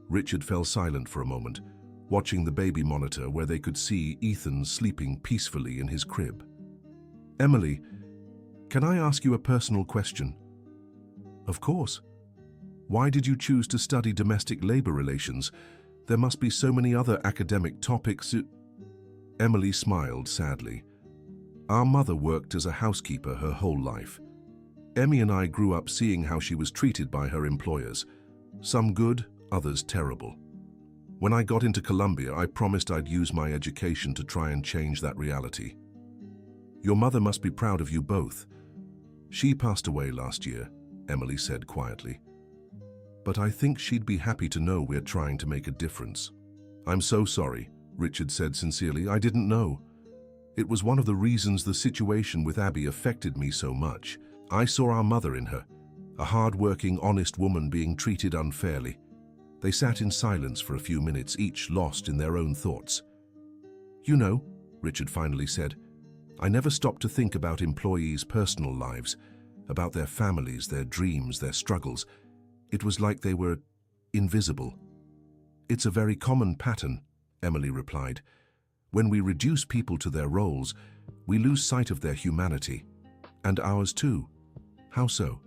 Richard fell silent for a moment, watching the baby monitor where they could see Ethan sleeping peacefully in his crib. "Emily, can I ask you a personal question?" "Of course." "Why did you choose to study domestic labor relations? There must be so many other academic topics." Emily smiled sadly. "Our mother worked as a housekeeper her whole life. Emmy and I grew up seeing how she was treated by her employers, some good, others terrible. When I got into Columbia, I promised I'd use my education to try and change that reality. Your mother must be proud of you both." "She passed away last year," Emily said quietly. "But I think she'd be happy to know we're trying to make a difference." "I'm so sorry," Richard said sincerely. "I didn't know. It was one of the reasons the situation with Abby affected me so much. I saw our mother in her, a hard-working, honest woman being treated unfairly." They sat in silence for a few minutes, each lost in their own thoughts. "You know," Richard finally said, "I never stopped to think about employees' personal lives, about their families, their dreams, their struggles. It was like they were invisible." "It's a very common pattern," Emily replied. "When we reduce people to their roles, we lose sight of their humanity. And ours too." "How so?"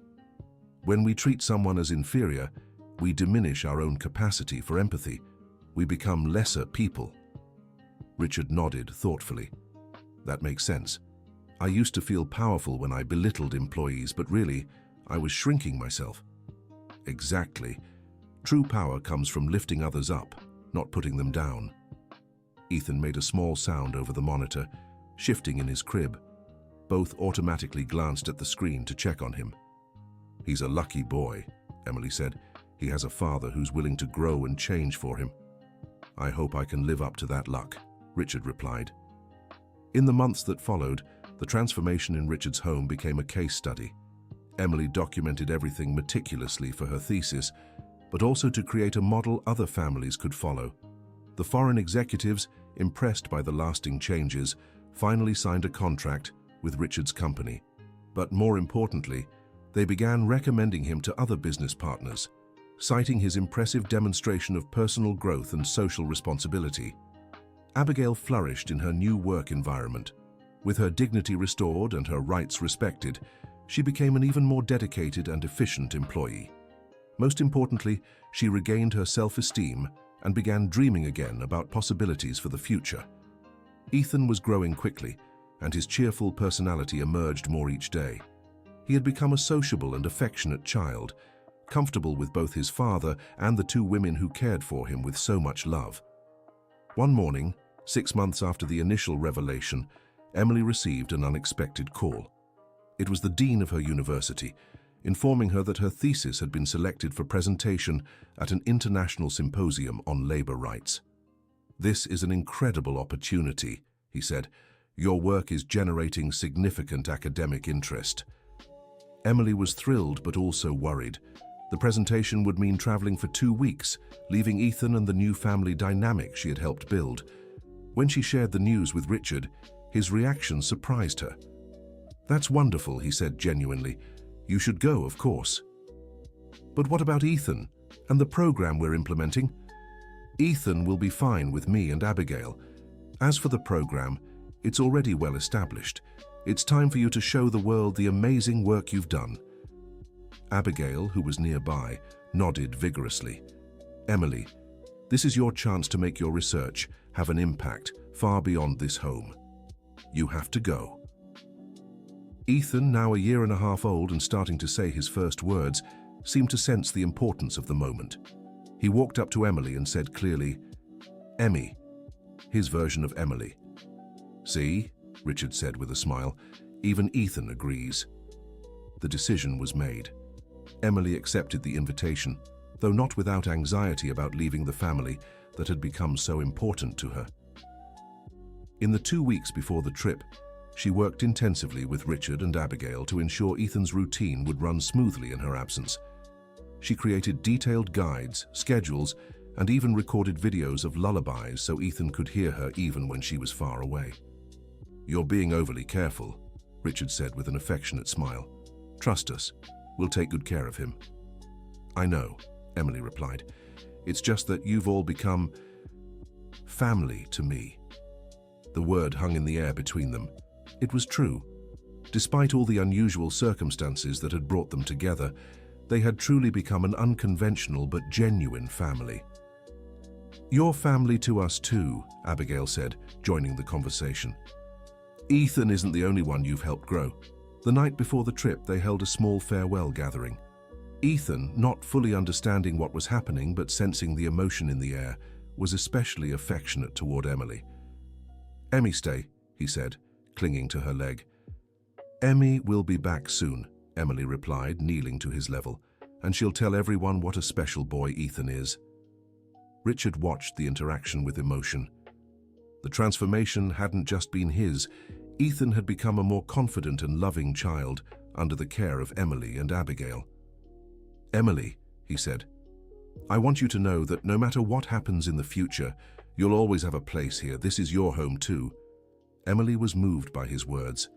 "When we treat someone as inferior, we diminish our own capacity for empathy. We become lesser people." Richard nodded thoughtfully. "That makes sense. I used to feel powerful when I belittled employees, but really, I was shrinking myself." "Exactly. True power comes from lifting others up, not putting them down." Ethan made a small sound over the monitor, shifting in his crib. Both automatically glanced at the screen to check on him. "He's a lucky boy," Emily said. "He has a father who's willing to grow and change for him." "I hope I can live up to that luck," Richard replied. In the months that followed, the transformation in Richard's home became a case study. Emily documented everything meticulously for her thesis, but also to create a model other families could follow. The foreign executives, impressed by the lasting changes, finally signed a contract with Richard's company. But more importantly, they began recommending him to other business partners, citing his impressive demonstration of personal growth and social responsibility. Abigail flourished in her new work environment. With her dignity restored and her rights respected, she became an even more dedicated and efficient employee. Most importantly, she regained her self-esteem and began dreaming again about possibilities for the future. Ethan was growing quickly, and his cheerful personality emerged more each day. He had become a sociable and affectionate child, comfortable with both his father and the two women who cared for him with so much love. One morning, 6 months after the initial revelation, Emily received an unexpected call. It was the dean of her university, informing her that her thesis had been selected for presentation at an international symposium on labor rights. "This is an incredible opportunity," he said. "Your work is generating significant academic interest." Emily was thrilled but also worried. The presentation would mean traveling for 2 weeks, leaving Ethan and the new family dynamic she had helped build. When she shared the news with Richard, his reaction surprised her. "That's wonderful," he said genuinely. "You should go, of course." "But what about Ethan and the program we're implementing?" "Ethan will be fine with me and Abigail. As for the program, it's already well established. It's time for you to show the world the amazing work you've done." Abigail, who was nearby, nodded vigorously. "Emily, this is your chance to make your research have an impact far beyond this home. You have to go." Ethan, now a year and a half old and starting to say his first words, seemed to sense the importance of the moment. He walked up to Emily and said clearly, Emmy, his version of Emily. "See," Richard said with a smile, "even Ethan agrees." The decision was made. Emily accepted the invitation, though not without anxiety about leaving the family that had become so important to her. In the 2 weeks before the trip, she worked intensively with Richard and Abigail to ensure Ethan's routine would run smoothly in her absence. She created detailed guides, schedules, and even recorded videos of lullabies so Ethan could hear her even when she was far away. "You're being overly careful," Richard said with an affectionate smile. "Trust us. We'll take good care of him." "I know," Emily replied. "It's just that you've all become family to me." The word hung in the air between them. It was true. Despite all the unusual circumstances that had brought them together, they had truly become an unconventional but genuine family. "You're family to us too," Abigail said, joining the conversation. "Ethan isn't the only one you've helped grow." The night before the trip, they held a small farewell gathering. Ethan, not fully understanding what was happening but sensing the emotion in the air, was especially affectionate toward Emily. "Emmy, stay," he said, clinging to her leg. "Emmy will be back soon," Emily replied, kneeling to his level, "and she'll tell everyone what a special boy Ethan is." Richard watched the interaction with emotion. The transformation hadn't just been his. Ethan had become a more confident and loving child under the care of Emily and Abigail. "Emily," he said, "I want you to know that no matter what happens in the future, you'll always have a place here. This is your home too." Emily was moved by his words.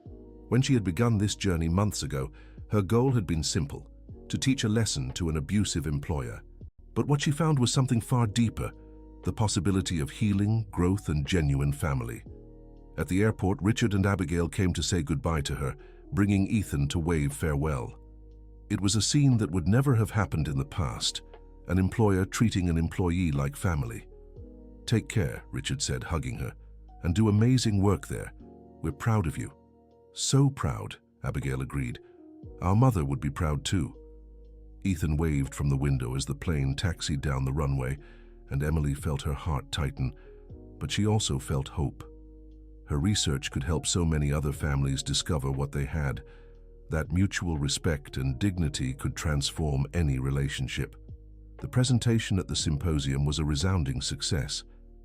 When she had begun this journey months ago, her goal had been simple: to teach a lesson to an abusive employer. But what she found was something far deeper: the possibility of healing, growth, and genuine family. At the airport, Richard and Abigail came to say goodbye to her, bringing Ethan to wave farewell. It was a scene that would never have happened in the past, an employer treating an employee like family. "Take care," Richard said, hugging her, "and do amazing work there. We're proud of you." "So proud," Abigail agreed. "Our mother would be proud too." Ethan waved from the window as the plane taxied down the runway, and Emily felt her heart tighten, but she also felt hope. Her research could help so many other families discover what they had. That mutual respect and dignity could transform any relationship. The presentation at the symposium was a resounding success.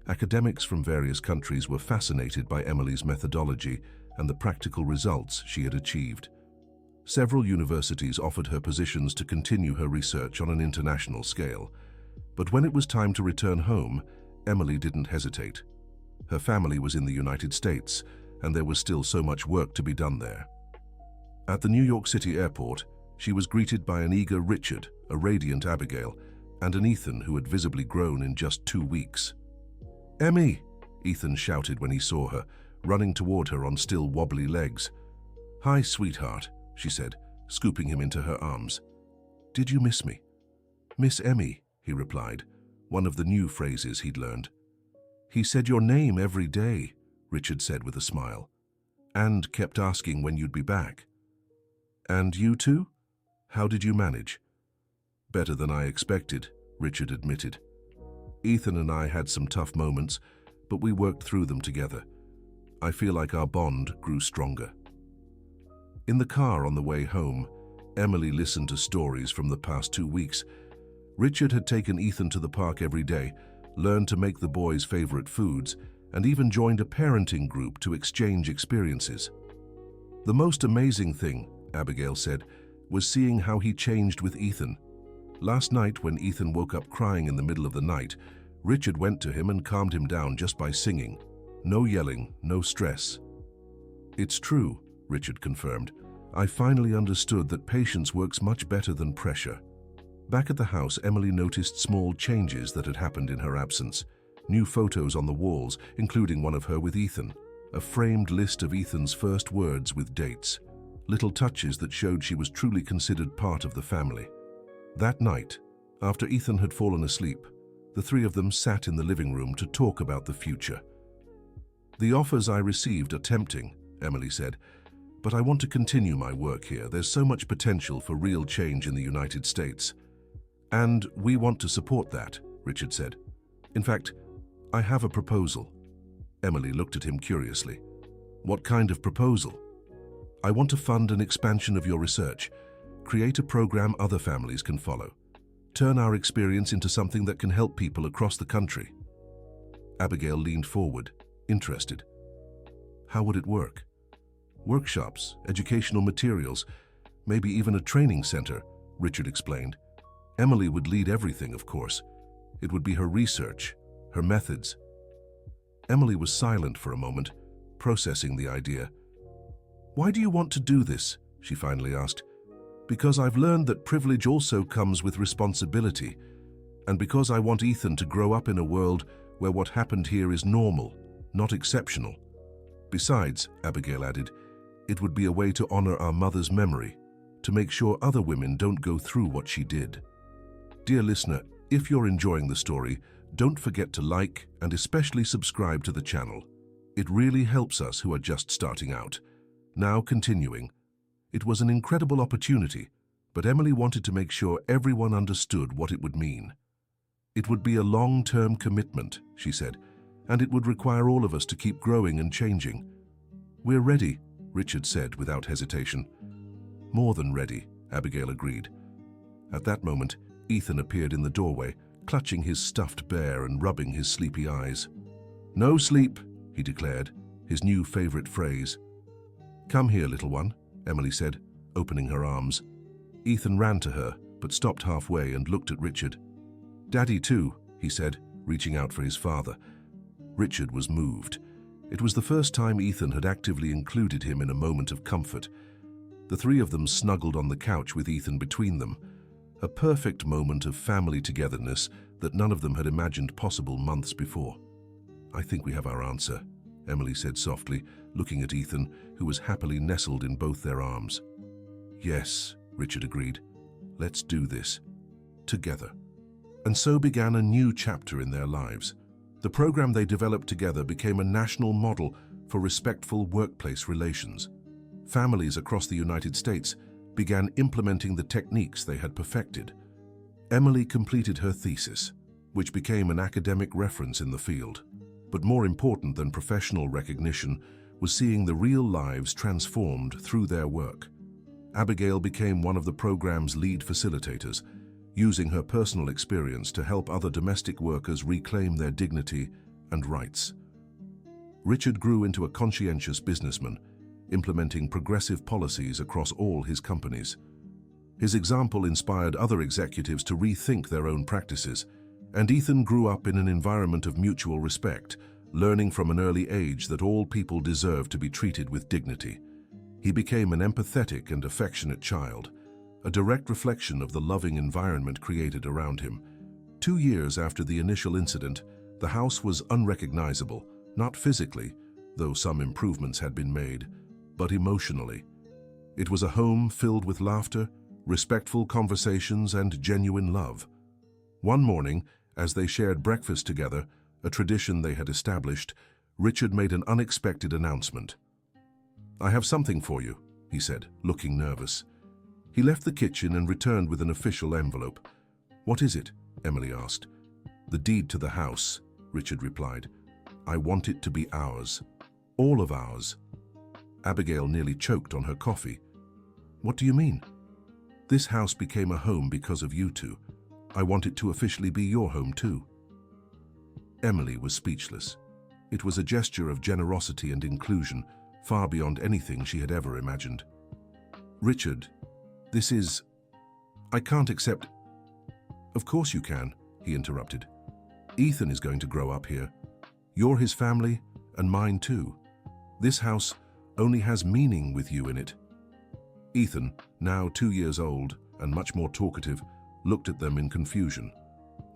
Academics from various countries were fascinated by Emily's methodology and the practical results she had achieved. Several universities offered her positions to continue her research on an international scale. But when it was time to return home, Emily didn't hesitate. Her family was in the United States, and there was still so much work to be done there. At the New York City airport, she was greeted by an eager Richard, a radiant Abigail, and an Ethan who had visibly grown in just 2 weeks. "Emmy!" Ethan shouted when he saw her, running toward her on still wobbly legs. "Hi, sweetheart," she said, scooping him into her arms. "Did you miss me?" "Miss Emmy," he replied, one of the new phrases he'd learned. "He said your name every day," Richard said with a smile, "and kept asking when you'd be back." "And you too? How did you manage?" "Better than I expected," Richard admitted. "Ethan and I had some tough moments, but we worked through them together. I feel like our bond grew stronger." In the car on the way home, Emily listened to stories from the past 2 weeks. Richard had taken Ethan to the park every day, learned to make the boys' favorite foods, and even joined a parenting group to exchange experiences. "The most amazing thing," Abigail said, "was seeing how he changed with Ethan. Last night, when Ethan woke up crying in the middle of the night, Richard went to him and calmed him down just by singing. No yelling, no stress." "It's true," Richard confirmed. "I finally understood that patience works much better than pressure." Back at the house, Emily noticed small changes that had happened in her absence. New photos on the walls, including one of her with Ethan. A framed list of Ethan's first words with dates. Little touches that showed she was truly considered part of the family. That night, after Ethan had fallen asleep, the three of them sat in the living room to talk about the future. "The offers I received are tempting," Emily said, "but I want to continue my work here. There's so much potential for real change in the United States. And we want to support that," Richard said. "In fact, I have a proposal. Emily looked at him curiously. What kind of proposal? I want to fund an expansion of your research. Create a program other families can follow. Turn our experience into something that can help people across the country. Abigail leaned forward, interested. How would it work? Workshops, educational materials, maybe even a training center, Richard explained. Emily would lead everything, of course. It would be her research, her methods. Emily was silent for a moment, processing the idea. Why do you want to do this? She finally asked. Because I've learned that privilege also comes with responsibility, and because I want Ethan to grow up in a world where what happened here is normal, not exceptional. Besides, Abigail added, it would be a way to honor our mother's memory, to make sure other women don't go through what she did. Dear listener, if you're enjoying the story, don't forget to like and especially subscribe to the channel. It really helps us who are just starting out. Now continuing. It was an incredible opportunity, but Emily wanted to make sure everyone understood what it would mean. It would be a long-term commitment, she said, and it would require all of us to keep growing and changing. We're ready, Richard said without hesitation. More than ready, Abigail agreed. At that moment, Ethan appeared in the doorway, clutching his stuffed bear and rubbing his sleepy eyes. No sleep, he declared, his new favorite phrase. Come here, little one, Emily said, opening her arms. Ethan ran to her, but stopped halfway and looked at Richard. Daddy too, he said, reaching out for his father. Richard was moved. It was the first time Ethan had actively included him in a moment of comfort. The three of them snuggled on the couch with Ethan between them, a perfect moment of family togetherness that none of them had imagined possible months before. I think we have our answer, Emily said softly, looking at Ethan, who was happily nestled in both their arms. Yes, Richard agreed. Let's do this. Together. And so began a new chapter in their lives. The program they developed together became a national model for respectful workplace relations. Families across the United States began implementing the techniques they had perfected. Emily completed her thesis, which became an academic reference in the field. But more important than professional recognition was seeing the real lives transformed through their work. Abigail became one of the program's lead facilitators, using her personal experience to help other domestic workers reclaim their dignity and rights. Richard grew into a conscientious businessman, implementing progressive policies across all his companies. His example inspired other executives to rethink their own practices, and Ethan grew up in an environment of mutual respect, learning from an early age that all people deserve to be treated with dignity. He became an empathetic and affectionate child, a direct reflection of the loving environment created around him. 2 years after the initial incident, the house was unrecognizable, not physically, though some improvements had been made, but emotionally. It was a home filled with laughter, respectful conversations, and genuine love. One morning, as they shared breakfast together, a tradition they had established, Richard made an unexpected announcement. I have something for you, he said, looking nervous. He left the kitchen and returned with an official envelope. What is it? Emily asked. The deed to the house, Richard replied. I want it to be ours. All of ours. Abigail nearly choked on her coffee. What do you mean? This house became a home because of you two. I want it to officially be your home too. Emily was speechless. It was a gesture of generosity and inclusion, far beyond anything she had ever imagined. Richard, this is... I can't accept... Of course you can, he interrupted. Ethan is going to grow up here. You're his family, and mine too. This house only has meaning with you in it. Ethan, now 2 years old and much more talkative, looked at them in confusion.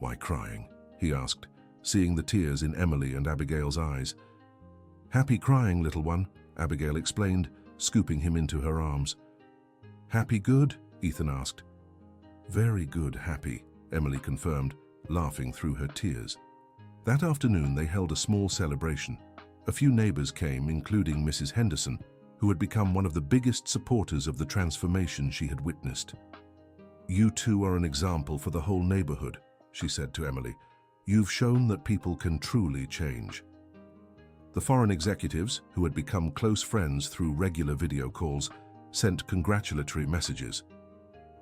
Why crying? He asked, seeing the tears in Emily and Abigail's eyes. Happy crying, little one, Abigail explained, scooping him into her arms. Happy good? Ethan asked. Very good, happy, Emily confirmed, laughing through her tears. That afternoon they held a small celebration. A few neighbors came, including Mrs. Henderson, who had become one of the biggest supporters of the transformation she had witnessed. You two are an example for the whole neighborhood, she said to Emily. You've shown that people can truly change. The foreign executives, who had become close friends through regular video calls, sent congratulatory messages.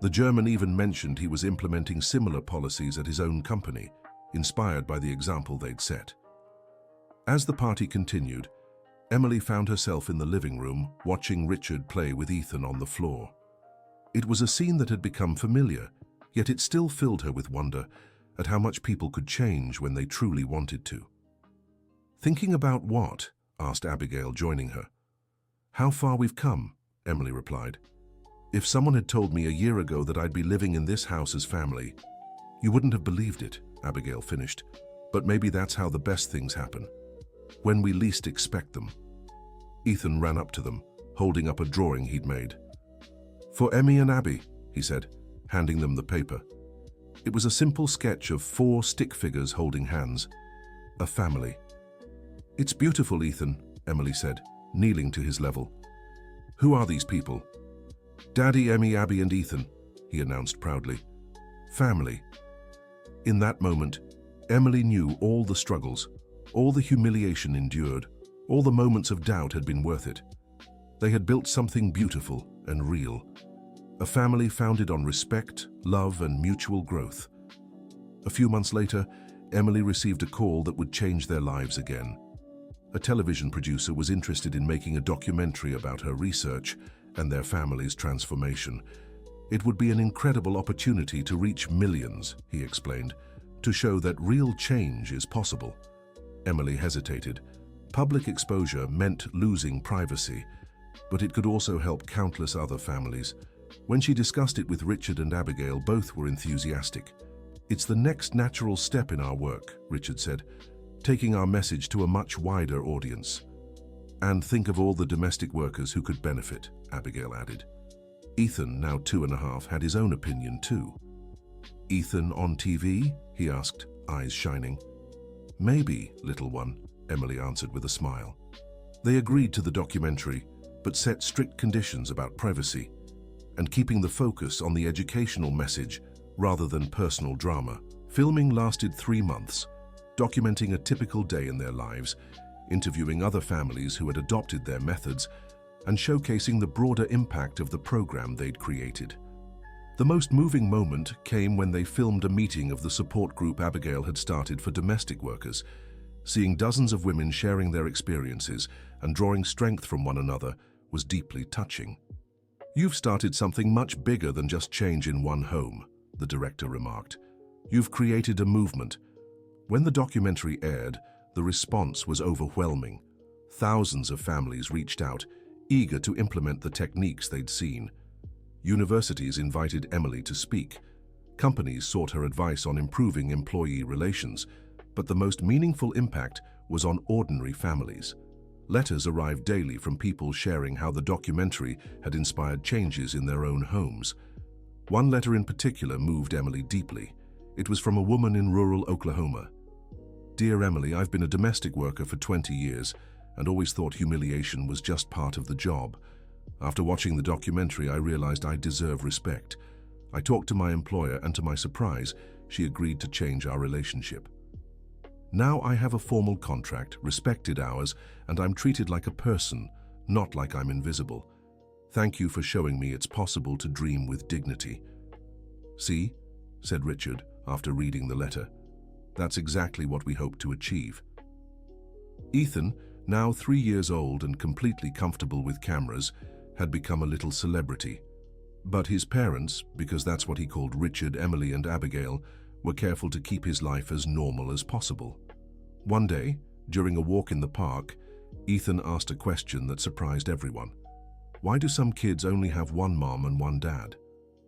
The German even mentioned he was implementing similar policies at his own company, inspired by the example they'd set. As the party continued, Emily found herself in the living room watching Richard play with Ethan on the floor. It was a scene that had become familiar, yet it still filled her with wonder at how much people could change when they truly wanted to. "Thinking about what?" asked Abigail, joining her. "How far we've come," Emily replied. "If someone had told me a year ago that I'd be living in this house as family, you wouldn't have believed it," Abigail finished. "But maybe that's how the best things happen, when we least expect them." Ethan ran up to them, holding up a drawing he'd made. "For Emmy and Abby," he said, handing them the paper. It was a simple sketch of 4 stick figures holding hands. A family. "It's beautiful, Ethan," Emily said, kneeling to his level. "Who are these people?" "Daddy, Emmy, Abby, and Ethan," he announced proudly. "Family." In that moment, Emily knew all the struggles, all the humiliation endured, all the moments of doubt had been worth it. They had built something beautiful and real. A family founded on respect, love, and mutual growth. A few months later, Emily received a call that would change their lives again. A television producer was interested in making a documentary about her research and their family's transformation. It would be an incredible opportunity to reach millions, he explained, to show that real change is possible. Emily hesitated. Public exposure meant losing privacy, but it could also help countless other families. When she discussed it with Richard and Abigail, both were enthusiastic. "It's the next natural step in our work," Richard said, "taking our message to a much wider audience." "And think of all the domestic workers who could benefit," Abigail added. Ethan, now 2.5, had his own opinion too. "Ethan on TV?" he asked, eyes shining. "Maybe, little one," Emily answered with a smile. They agreed to the documentary, but set strict conditions about privacy and keeping the focus on the educational message rather than personal drama. Filming lasted 3 months, documenting a typical day in their lives, interviewing other families who had adopted their methods, and showcasing the broader impact of the program they'd created. The most moving moment came when they filmed a meeting of the support group Abigail had started for domestic workers. Seeing dozens of women sharing their experiences and drawing strength from one another was deeply touching. "You've started something much bigger than just change in one home," the director remarked. "You've created a movement." When the documentary aired, the response was overwhelming. Thousands of families reached out, eager to implement the techniques they'd seen. Universities invited Emily to speak. Companies sought her advice on improving employee relations, but the most meaningful impact was on ordinary families. Letters arrived daily from people sharing how the documentary had inspired changes in their own homes. One letter in particular moved Emily deeply. It was from a woman in rural Oklahoma. "Dear Emily, I've been a domestic worker for 20 years and always thought humiliation was just part of the job. After watching the documentary, I realized I deserve respect. I talked to my employer, and to my surprise, she agreed to change our relationship. Now I have a formal contract, respected hours, and I'm treated like a person, not like I'm invisible. Thank you for showing me it's possible to dream with dignity." "See," said Richard after reading the letter. "That's exactly what we hope to achieve." Ethan, now 3 years old and completely comfortable with cameras, had become a little celebrity. But his parents, because that's what he called Richard, Emily, and Abigail, were careful to keep his life as normal as possible. One day, during a walk in the park, Ethan asked a question that surprised everyone. "Why do some kids only have one mom and one dad?"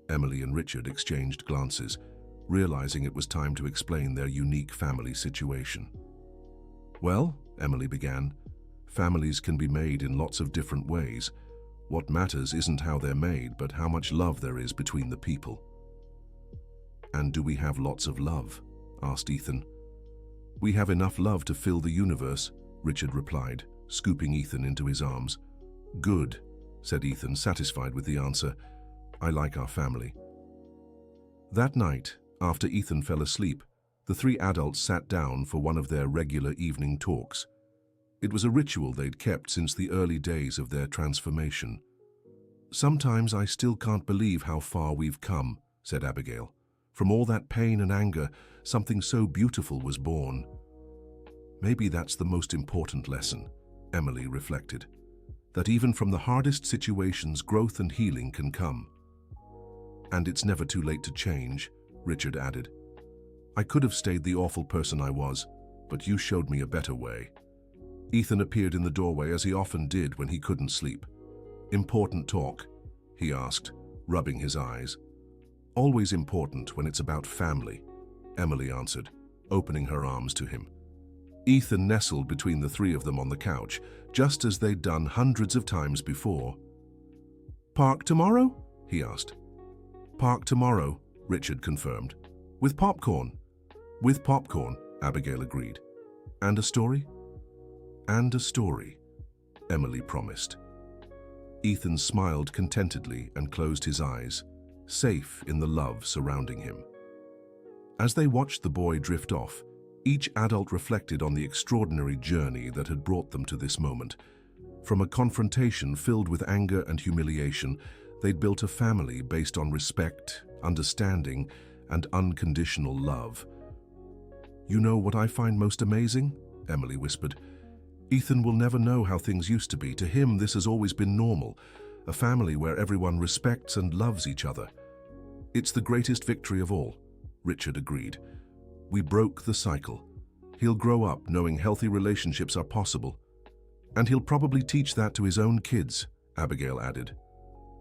Emily and Richard exchanged glances, realizing it was time to explain their unique family situation. "Well," Emily began, "families can be made in lots of different ways. What matters isn't how they're made, but how much love there is between the people." "And do we have lots of love?" asked Ethan. "We have enough love to fill the universe," Richard replied, scooping Ethan into his arms. "Good," said Ethan, satisfied with the answer. "I like our family." That night, after Ethan fell asleep, The three adults sat down for one of their regular evening talks. It was a ritual they'd kept since the early days of their transformation. "Sometimes I still can't believe how far we've come," said Abigail. "From all that pain and anger, something so beautiful was born." "Maybe that's the most important lesson," Emily reflected. "That even from the hardest situations, growth and healing can come." "And it's never too late to change," Richard added. "I could have stayed the awful person I was, but you showed me a better way." Ethan appeared in the doorway as he often did when he couldn't sleep. "Important talk?" he asked, rubbing his eyes. "Always important when it's about family," Emily answered, opening her arms to him. Ethan nestled between the three of them on the couch, just as they'd done hundreds of times before. "Park tomorrow?" he asked. "Park tomorrow," Richard confirmed. "With popcorn." "With popcorn," Abigail agreed. "And a story?" "And a story," Emily promised. Ethan smiled contentedly and closed his eyes, safe in the love surrounding him. As they watched the boy drift off, each adult reflected on the extraordinary journey that had brought them to this moment. From a confrontation filled with anger and humiliation, they'd built a family based on respect, understanding, and unconditional love. "You know what I find most amazing?" Emily whispered. "Ethan will never know how things used to be. To him, this has always been normal, a family where everyone respects and loves each other." "It's the greatest victory of all," Richard agreed. "We broke the cycle. He'll grow up knowing healthy relationships are possible. And he'll probably teach that to his own kids," Abigail added.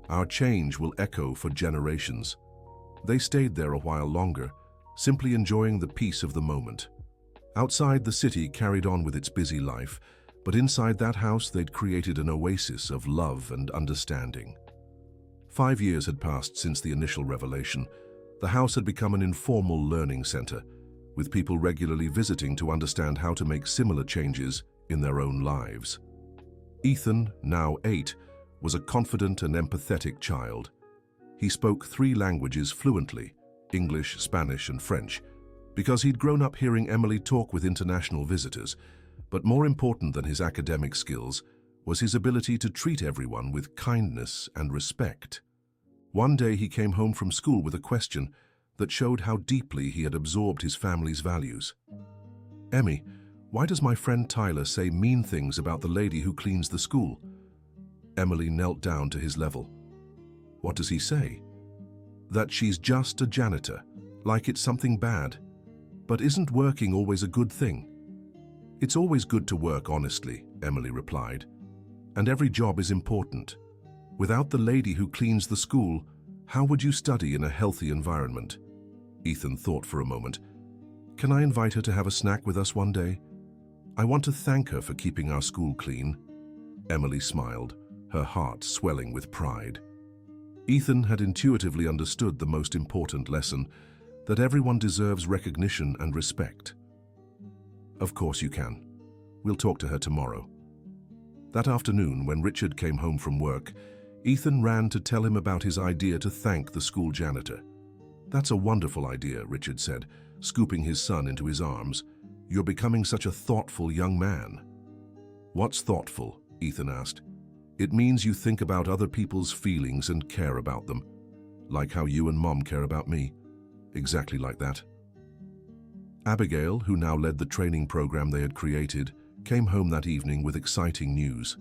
"Our change will echo for generations." They stayed there a while longer, simply enjoying the peace of the moment. Outside, the city carried on with its busy life, but inside that house they'd created an oasis of love and understanding. 5 years had passed since the initial revelation. The house had become an informal learning center, with people regularly visiting to understand how to make similar changes in their own lives. Ethan, now 8, was a confident and empathetic child. He spoke 3 languages fluently, English, Spanish, and French, because he'd grown up hearing Emily talk with international visitors. But more important than his academic skills was his ability to treat everyone with kindness and respect. One day he came home from school with a question that showed how deeply he had absorbed his family's values. "Emmy, why does my friend Tyler say mean things about the lady who cleans the school?" Emily knelt down to his level. "What does he say?" "That she's just a janitor, like it's something bad. But isn't working always a good thing?" "It's always good to work honestly," Emily replied. "And every job is important. Without the lady who cleans the school, how would you study in a healthy environment?" Ethan thought for a moment. "Can I invite her to have a snack with us one day? I want to thank her for keeping our school clean." Emily smiled, her heart swelling with pride. Ethan had intuitively understood the most important lesson, that everyone deserves recognition and respect. "Of course you can. We'll talk to her tomorrow." That afternoon, when Richard came home from work, Ethan ran to tell him about his idea to thank the school janitor. "That's a wonderful idea," Richard said, scooping his son into his arms. "You're becoming such a thoughtful young man." "What's thoughtful?" Ethan asked. "It means you think about other people's feelings and care about them. Like how you and Mom care about me. Exactly like that." Abigail, who now led the training program they had created, came home that evening with exciting news.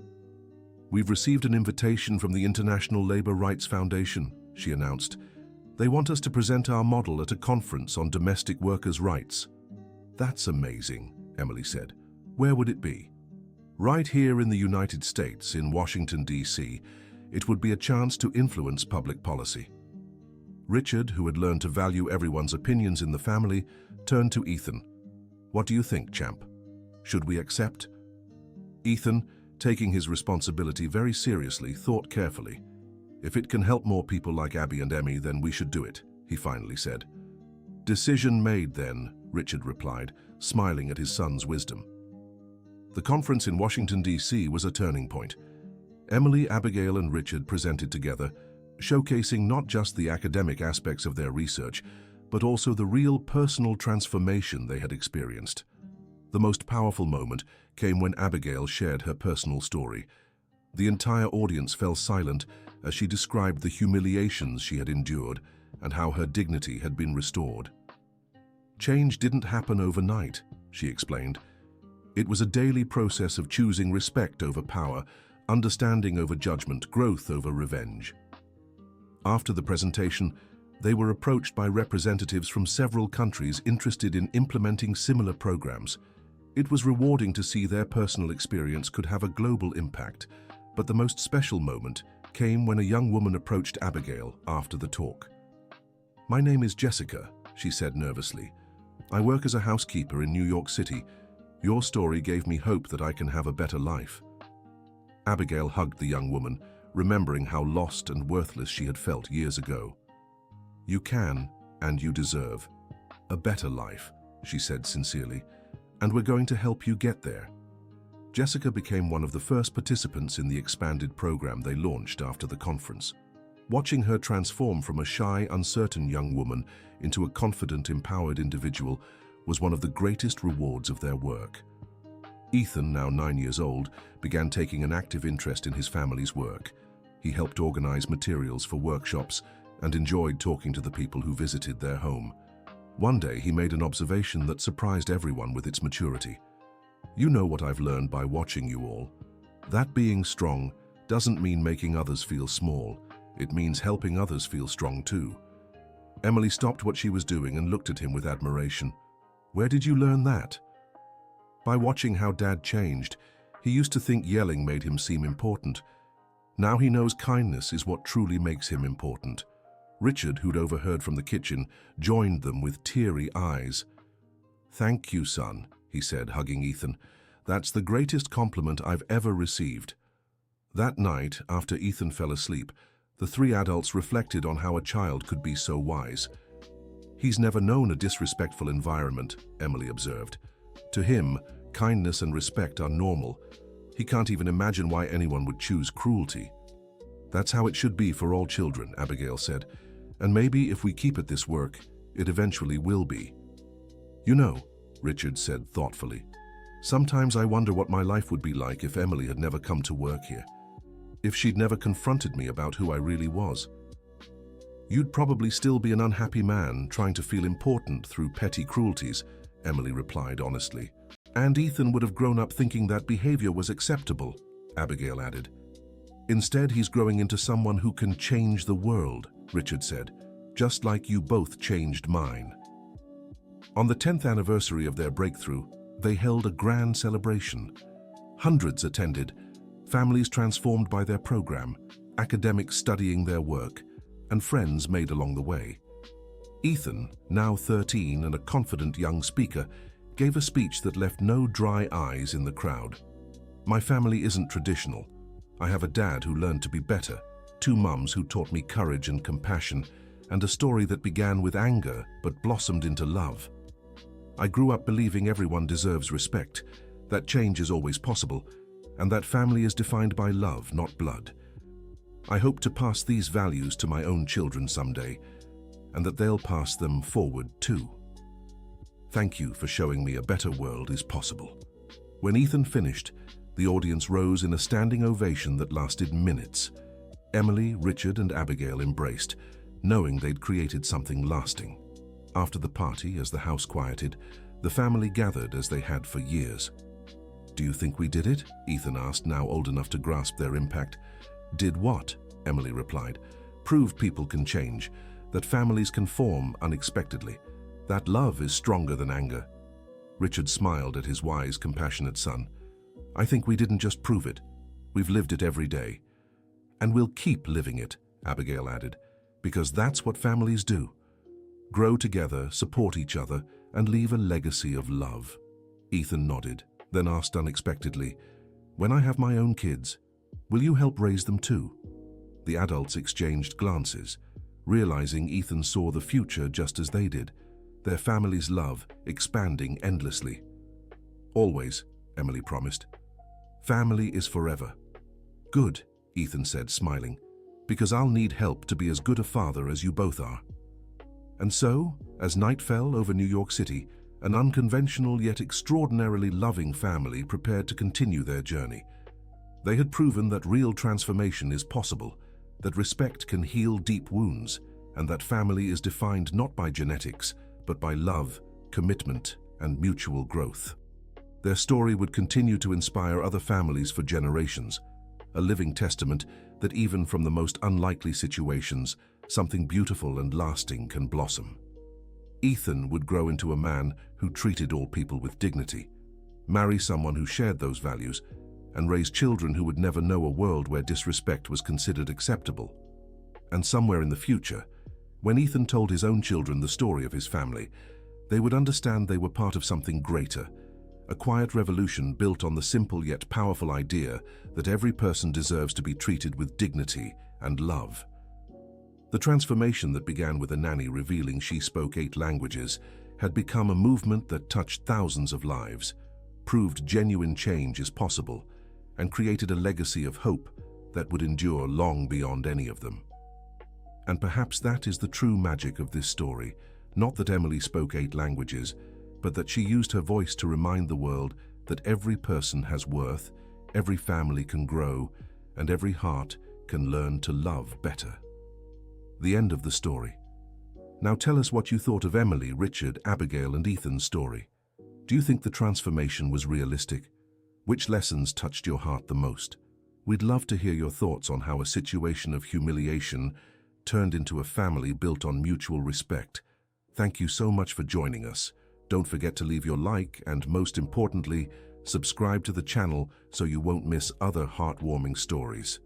"We've received an invitation from the International Labor Rights Foundation," she announced. "They want us to present our model at a conference on domestic workers' rights." "That's amazing," Emily said. "Where would it be?" "Right here in the United States, in Washington, D.C. It would be a chance to influence public policy." Richard, who had learned to value everyone's opinions in the family, turned to Ethan. "What do you think, champ? Should we accept?" Ethan, taking his responsibility very seriously, thought carefully. "If it can help more people like Abby and Emmy, then we should do it," he finally said. "Decision made then," Richard replied, smiling at his son's wisdom. The conference in Washington, D.C. was a turning point. Emily, Abigail, and Richard presented together, showcasing not just the academic aspects of their research, but also the real personal transformation they had experienced. The most powerful moment came when Abigail shared her personal story. The entire audience fell silent as she described the humiliations she had endured and how her dignity had been restored. Change didn't happen overnight, she explained. It was a daily process of choosing respect over power, understanding over judgment, growth over revenge. After the presentation, they were approached by representatives from several countries interested in implementing similar programs. It was rewarding to see their personal experience could have a global impact, but the most special moment came when a young woman approached Abigail after the talk. "My name is Jessica," she said nervously. "I work as a housekeeper in New York City. Your story gave me hope that I can have a better life." Abigail hugged the young woman, remembering how lost and worthless she had felt years ago. "You can, and you deserve, a better life," she said sincerely, "and we're going to help you get there." Jessica became one of the first participants in the expanded program they launched after the conference. Watching her transform from a shy, uncertain young woman into a confident, empowered individual was one of the greatest rewards of their work. Ethan, now 9 years old, began taking an active interest in his family's work. He helped organize materials for workshops and enjoyed talking to the people who visited their home. One day, he made an observation that surprised everyone with its maturity. "You know what I've learned by watching you all. That being strong doesn't mean making others feel small. It means helping others feel strong too." Emily stopped what she was doing and looked at him with admiration. "Where did you learn that?" "By watching how Dad changed. He used to think yelling made him seem important. Now he knows kindness is what truly makes him important." Richard, who'd overheard from the kitchen, joined them with teary eyes. "Thank you, son," he said, hugging Ethan. "That's the greatest compliment I've ever received." That night, after Ethan fell asleep, the three adults reflected on how a child could be so wise. "He's never known a disrespectful environment," Emily observed. "To him, kindness and respect are normal. He can't even imagine why anyone would choose cruelty." "That's how it should be for all children," Abigail said. "And maybe if we keep at this work, it eventually will be." "You know," Richard said thoughtfully, "sometimes I wonder what my life would be like if Emily had never come to work here. If she'd never confronted me about who I really was. You'd probably still be an unhappy man trying to feel important through petty cruelties," Emily replied honestly. "And Ethan would have grown up thinking that behavior was acceptable," Abigail added. "Instead, he's growing into someone who can change the world," Richard said, "just like you both changed mine." On the 10th anniversary of their breakthrough, they held a grand celebration. Hundreds attended, families transformed by their program, academics studying their work, and friends made along the way. Ethan, now 13 and a confident young speaker, gave a speech that left no dry eyes in the crowd. "My family isn't traditional. I have a dad who learned to be better, 2 mums who taught me courage and compassion, and a story that began with anger but blossomed into love. I grew up believing everyone deserves respect, that change is always possible, and that family is defined by love, not blood. I hope to pass these values to my own children someday, and that they'll pass them forward too. Thank you for showing me a better world is possible." When Ethan finished, the audience rose in a standing ovation that lasted minutes. Emily, Richard, and Abigail embraced, knowing they'd created something lasting. After the party, as the house quieted, the family gathered as they had for years. "Do you think we did it?" Ethan asked, now old enough to grasp their impact. "Did what?" Emily replied. "Proved people can change, that families can form unexpectedly, that love is stronger than anger." Richard smiled at his wise, compassionate son. "I think we didn't just prove it. We've lived it every day. And we'll keep living it," Abigail added, "because that's what families do. Grow together, support each other, and leave a legacy of love." Ethan nodded, then asked unexpectedly, "When I have my own kids, will you help raise them too?" The adults exchanged glances, realizing Ethan saw the future just as they did, their family's love expanding endlessly. "Always," Emily promised. "Family is forever." "Good," Ethan said, smiling, "because I'll need help to be as good a father as you both are." And so, as night fell over New York City, an unconventional yet extraordinarily loving family prepared to continue their journey. They had proven that real transformation is possible, that respect can heal deep wounds, and that family is defined not by genetics, but by love, commitment, and mutual growth. Their story would continue to inspire other families for generations, a living testament that even from the most unlikely situations, something beautiful and lasting can blossom. Ethan would grow into a man who treated all people with dignity, marry someone who shared those values, and raise children who would never know a world where disrespect was considered acceptable. And somewhere in the future, when Ethan told his own children the story of his family, they would understand they were part of something greater, a quiet revolution built on the simple yet powerful idea that every person deserves to be treated with dignity and love. The transformation that began with a nanny revealing she spoke 8 languages had become a movement that touched thousands of lives, proved genuine change is possible, and created a legacy of hope that would endure long beyond any of them. And perhaps that is the true magic of this story, not that Emily spoke 8 languages, but that she used her voice to remind the world that every person has worth, every family can grow, and every heart can learn to love better. The end of the story. Now tell us what you thought of Emily, Richard, Abigail, and Ethan's story. Do you think the transformation was realistic? Which lessons touched your heart the most? We'd love to hear your thoughts on how a situation of humiliation turned into a family built on mutual respect. Thank you so much for joining us. Don't forget to leave your like and, most importantly, subscribe to the channel so you won't miss other heartwarming stories.